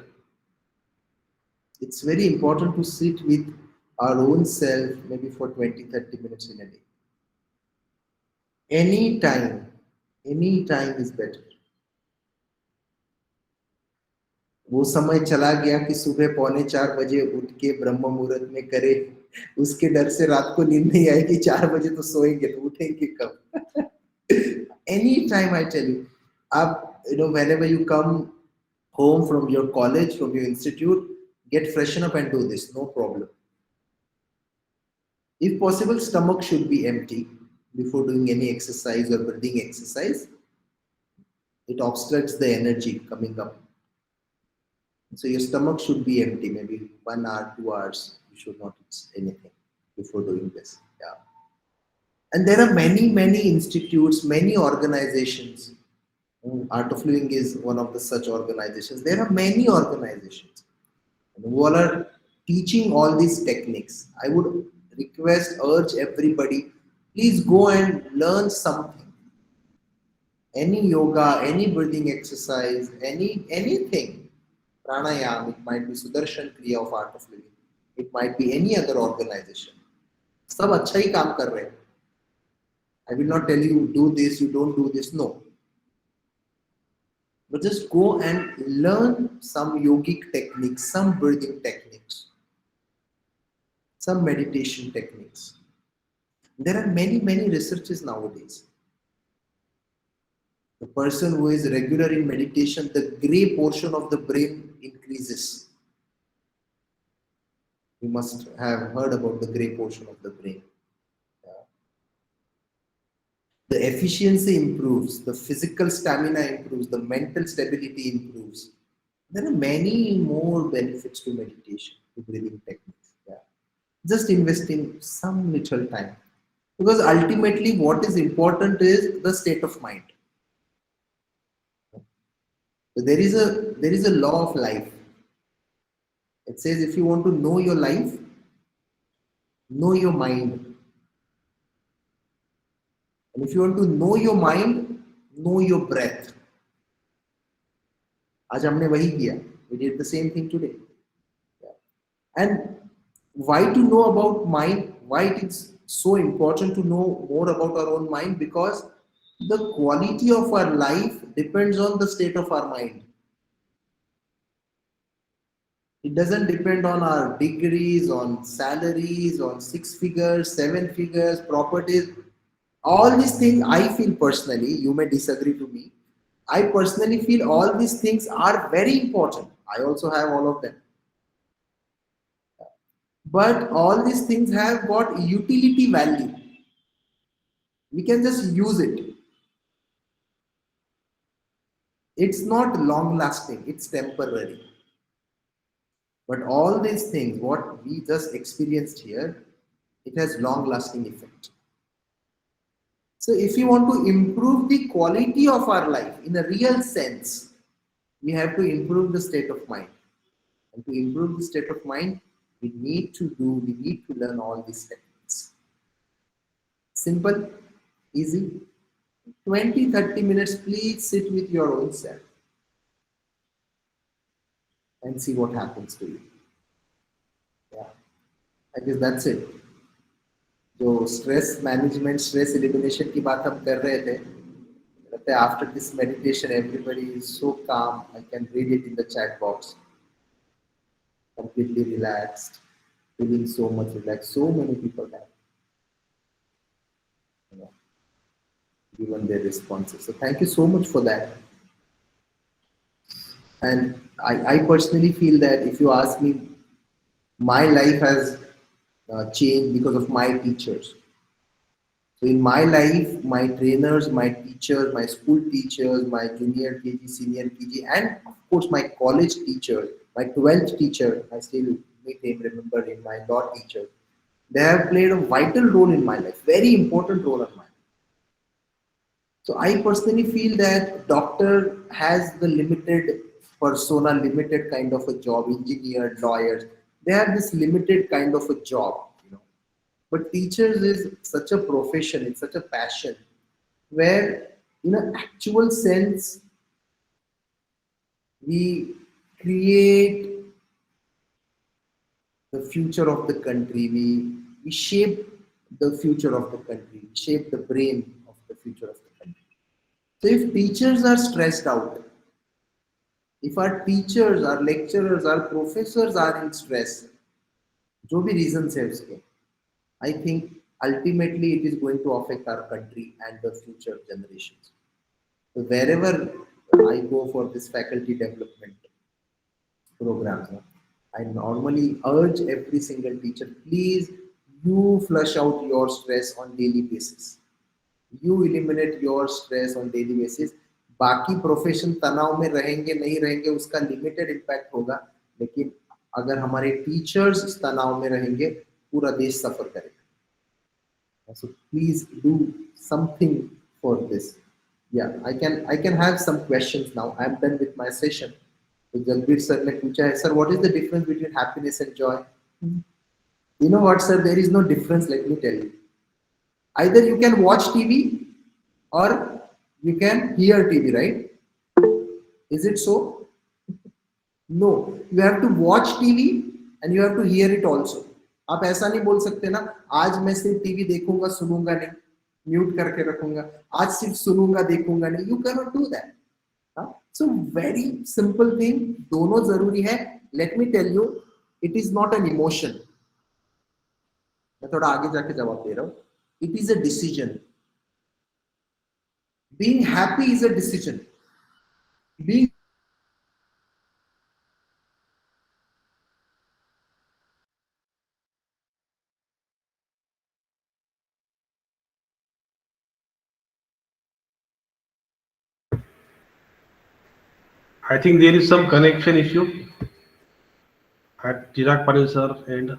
It's very important to sit with our own self maybe for 20-30 minutes in a day. Any time is better. वो समय चला गया कि सुबह 3:45 बजे उठ के ब्रह्म मुहूर्त में करे, उसके डर से रात को नींद नहीं आएगी, 4 बजे तो सोएंगे, तो उठेंगे कब? Any time, I tell you, whenever you come home from your college, from your institute, get freshen up and do this, no problem. If possible, stomach should be empty before doing any exercise or breathing exercise. It obstructs the energy coming up. So your stomach should be empty, maybe 1 hour, 2 hours. You should not eat anything before doing this. Yeah. And there are many institutes, many organizations. Art of Living is one of the such organizations. There are many organizations who all are teaching all these techniques. I would urge everybody, please go and learn something. Any yoga, any breathing exercise, anything. Pranayam, it might be Sudarshan Kriya of Art of Living. It might be any other organization. सब अच्छा ही काम कर रहे हैं. I will not tell you do this, you don't do this. No. But just go and learn some yogic techniques, some breathing techniques, some meditation techniques. There are many researches nowadays. The person who is regular in meditation, the gray portion of the brain increases. You must have heard about the gray portion of the brain. Yeah. The efficiency improves, the physical stamina improves, the mental stability improves. There are many more benefits to meditation, to breathing techniques. Yeah. Just investing some little time. Because ultimately what is important is the state of mind. So there is a law of life. It says if you want to know your life, know your mind. And if you want to know your mind, know your breath. आज हमने वही किया. We did the same thing today. Yeah. And why to know about mind? Why it is so important to know more about our own mind? Because the quality of our life depends on the state of our mind. It doesn't depend on our degrees, on salaries, on 6 figures, 7 figures, properties. All these things, I feel personally, you may disagree to me, I personally feel all these things are very important. I also have all of them. But all these things have got utility value. We can just use it. It's not long lasting, it's temporary. But all these things, what we just experienced here, it has long lasting effect. So if you want to improve the quality of our life in a real sense, we have to improve the state of mind. And to improve the state of mind, we need to learn all these techniques. Simple, easy. 20-30 minutes, please sit with your own self and see what happens to you. Yeah, I guess that's it. जो stress management, stress elimination की बात हम कर रहे थे, लगता है after this meditation everybody is so calm. I can read it in the chat box. Completely relaxed, feeling so much relaxed. So many people have given their responses. So thank you so much for that. And I personally feel that if you ask me, my life has changed because of my teachers. So in my life, my trainers, my teachers, my school teachers, my junior KG, senior KG, and of course my college teacher, my 12th teacher, I still remember him, my law teacher. They have played a vital role in my life, very important role in my life. So I personally feel that doctor has the limited persona, limited kind of a job, engineer, lawyers, they have this limited kind of a job, you know. But teachers is such a profession, it's such a passion, where in an actual sense, we create the future of the country, we shape the future of the country, we shape the brain of the future of the country. So if teachers are stressed out, if our teachers, our lecturers, our professors are in stress, जो भी reasons है उसके, I think ultimately it is going to affect our country and the future generations. So wherever I go for this faculty development programs, I normally urge every single teacher, please, you flush out your stress on daily basis. You eliminate your stress on daily basis. बाकी profession तनाव में रहेंगे नहीं रहेंगे उसका limited impact होगा, लेकिन अगर हमारे टीचर्स तनाव में रहेंगे पूरा देश सफर करेगा. So please do something for this. Yeah, I can have some questions now. I am done with my session. So Jalbir sir ने पूछा है, sir, what is the difference between happiness and joy? You know what, sir? There is no difference. Let me tell you. Either you can watch TV or you can hear TV, right? Is it so? No, you have to watch TV and you have to hear it also. आप ऐसा नहीं बोल सकते ना, आज मैं सिर्फ TV देखूंगा सुनूंगा नहीं, म्यूट करके रखूंगा, आज सिर्फ सुनूंगा देखूंगा नहीं. You cannot do that. So very simple thing, दोनों जरूरी है. Let me tell you, it is not an emotion. मैं थोड़ा आगे जाके जवाब दे रहा हूँ. It is a decision. Being happy is a decision. Being I think there is some connection issue at Chirag Patil sir and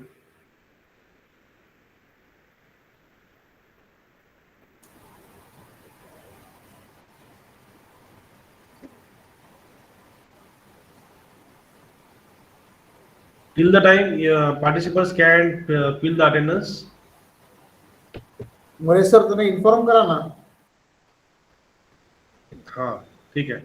till the time participants can fill the attendance. Mahesh sir तुम्हें inform करा ना. हाँ ठीक है.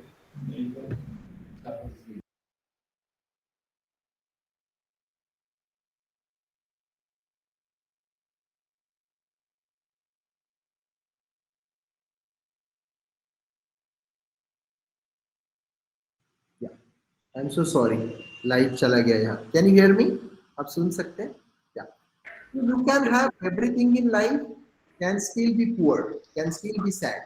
Yeah, I'm so sorry. Light चला गया यहाँ. Can you hear me? आप सुन सकते हैं? Yeah. You can have everything in life, can still be poor, can still be sad.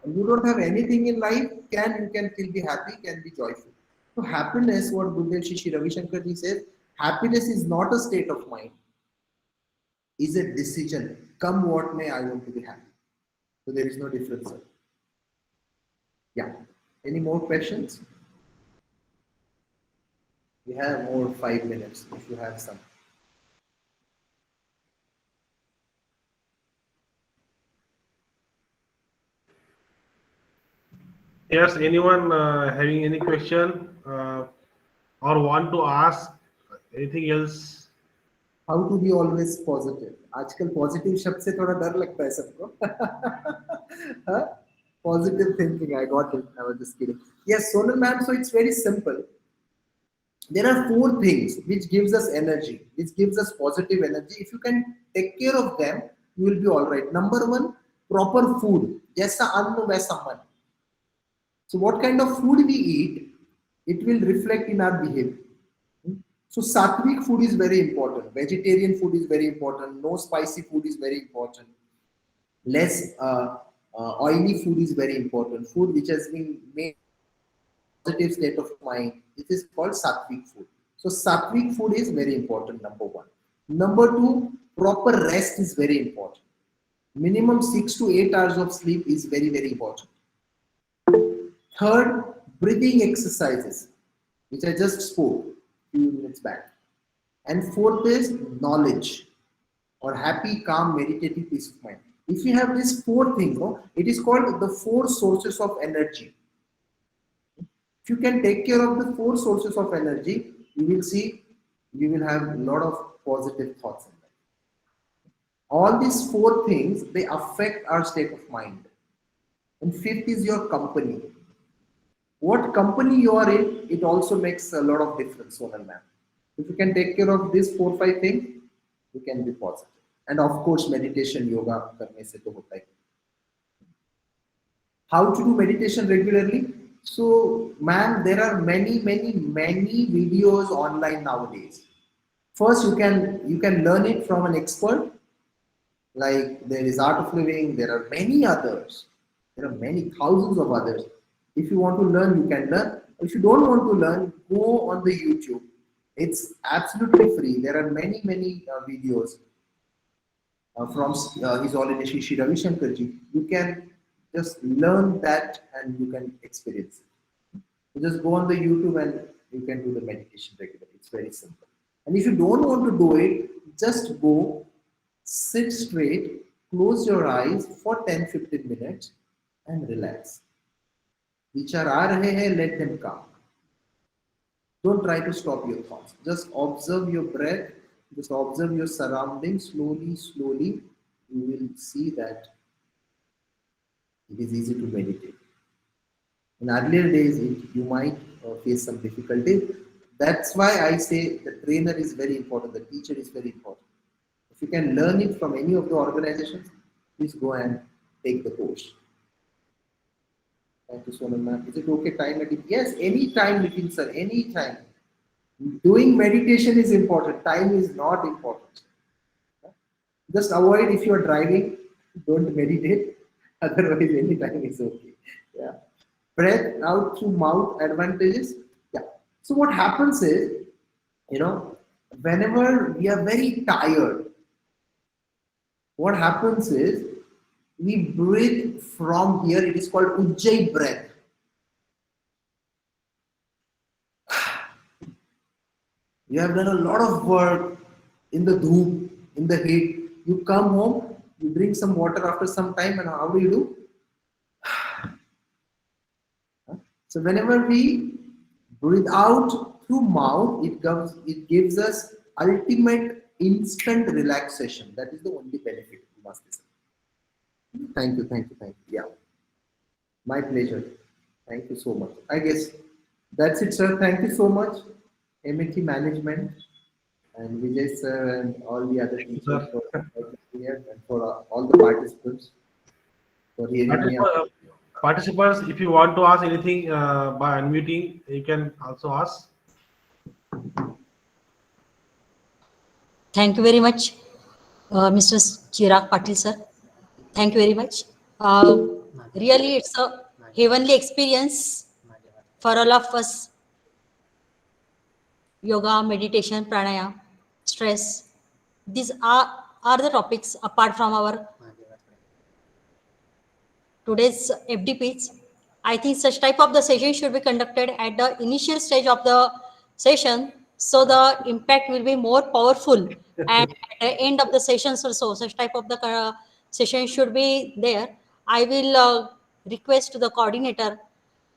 And you don't have anything in life, you can still be happy, can be joyful. So happiness, what Gurudev Shri Ravi Shankar ji says, happiness is not a state of mind, is a decision. Come what may, I want to be happy. So there is no difference. Sir. Yeah. Any more questions? We have more 5 minutes if you have some. Yes, anyone having any question or want to ask anything else? How to be always positive? आजकल positive शब्द से थोड़ा डर लगता है सबको. Huh? Positive thinking, I got it. I was just kidding. Yes, Sonal ma'am, so it's very simple. There are 4 things which gives us energy, which gives us positive energy. If you can take care of them, you will be all right. Number 1, proper food. जैसा अन्न वैसा मन. So what kind of food we eat, it will reflect in our behavior. So sattvic food is very important. Vegetarian food is very important. No spicy food is very important. Less oily food is very important. Food which has been made positive state of mind. It is called sattvic food. So sattvic food is very important, number 1. Number 2, proper rest is very important. Minimum 6 to 8 hours of sleep is very, very important. Third, breathing exercises, which I just spoke a few minutes back. And 4th is knowledge or happy, calm, meditative peace of mind. If you have these 4 things, it is called the 4 sources of energy. If you can take care of the 4 sources of energy, you will see you will have a lot of positive thoughts in life. All these 4 things, they affect our state of mind. And 5th is your company. What company you are in, it also makes a lot of difference, Sonal ma'am. If you can take care of these 4, 5 things, you can be positive. And of course, meditation, yoga, karne se to hota hai. How to do meditation regularly? So, ma'am, there are many videos online nowadays. First, you can learn it from an expert. Like there is Art of Living, there are many others. There are many thousands of others. If you want to learn, you can learn. If you don't want to learn, go on the YouTube. It's absolutely free. There are many videos from His Holiness Shri Ravi Shankar ji. You can just learn that and you can experience it. You just go on the YouTube and you can do the meditation regularly. It's very simple. And if you don't want to do it, just go, sit straight, close your eyes for 10-15 minutes and relax. Vichar aa rahe hai, let them come. Don't try to stop your thoughts. Just observe your breath. Just observe your surroundings. Slowly, you will see that it is easy to meditate. In earlier days, you might face some difficulties. That's why I say the trainer is very important. The teacher is very important. If you can learn it from any of the organizations, please go and take the course. Thank you, Sonal ma'am. Is it okay time meeting? Yes, any time meeting, sir. Any time. Doing meditation is important. Time is not important. Just avoid if you are driving, don't meditate. Otherwise, any time is okay. Yeah. Breath out through mouth advantages. Yeah. So what happens is, whenever we are very tired, what happens is we breathe from here. It is called Ujjayi breath. You have done a lot of work in the dhoop, in the heat. You come home, you drink some water after some time, and how do you do? So whenever we breathe out through mouth, it gives us ultimate instant relaxation. That is the only benefit. Thank you. Yeah, my pleasure. Thank you so much. I guess that's it, sir. Thank you so much, MIT management and Vijay sir and all the other teachers Sir. for here and for all the participants for hearing me out. Participants, if you want to ask anything by unmuting, you can also ask. Thank you very much, Mr. Chirag Patil, sir. Thank you very much. Really, it's a heavenly experience for all of us. Yoga, meditation, pranayama, stress. These are the topics apart from our today's FDPs. I think such type of the session should be conducted at the initial stage of the session, so the impact will be more powerful. And at the end of the sessions also, such type of the session should be there. I will request to the coordinator,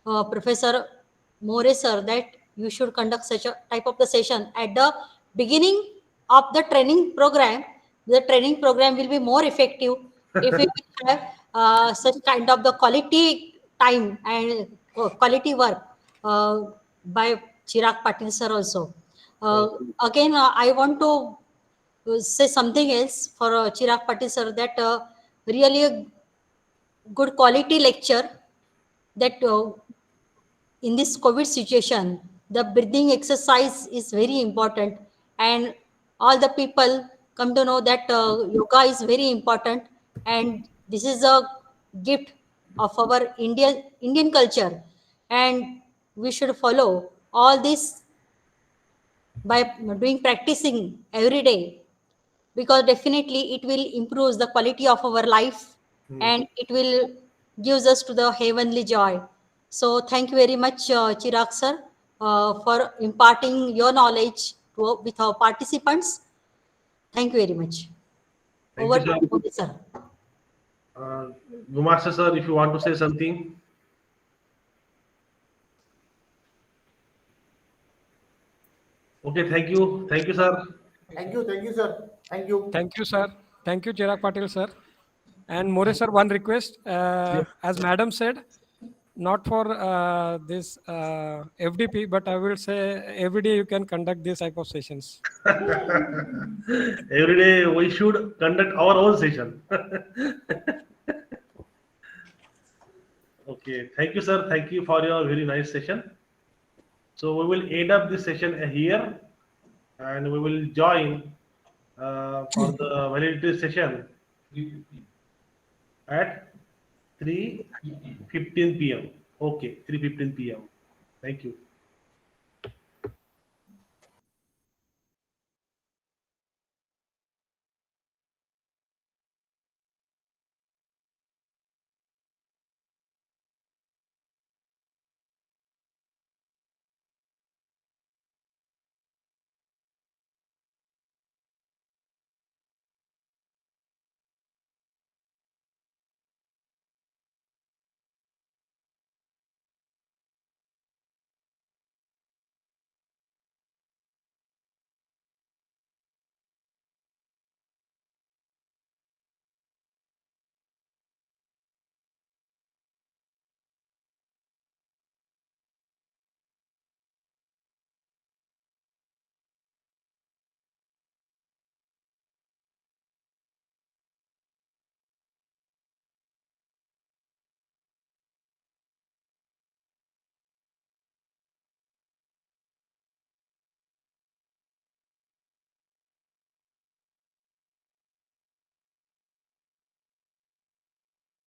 Professor More sir, that you should conduct such a type of the session at the beginning of the training program. The training program will be more effective if we have such kind of the quality time and quality work by Chirag Patil sir also. Again, I want to say something else for Chirag Patil sir, that really a good quality lecture, that in this COVID situation, the breathing exercise is very important, and all the people come to know that yoga is very important, and this is a gift of our Indian culture, and we should follow all this by doing practicing every day, because definitely it will improve the quality of our life, and it will gives us to the heavenly joy. So thank you very much, Chirag sir, for imparting your knowledge with our participants. Thank you very much. Thank Over you, to sir. you, sir. Gumaster sir, if you want to say something. Okay, thank you. Thank you, sir. Thank you, sir. Thank you. Thank you, sir. Thank you, Chirag Patil, sir. And More, sir, one request. As Madam said, not for this FDP, but I will say every day you can conduct this type of sessions. Every day we should conduct our own session. Okay, thank you, sir. Thank you for your very nice session. So we will end up this session here, and we will join for the validity session at 3:15 p.m. Okay, 3:15 p.m. Thank you.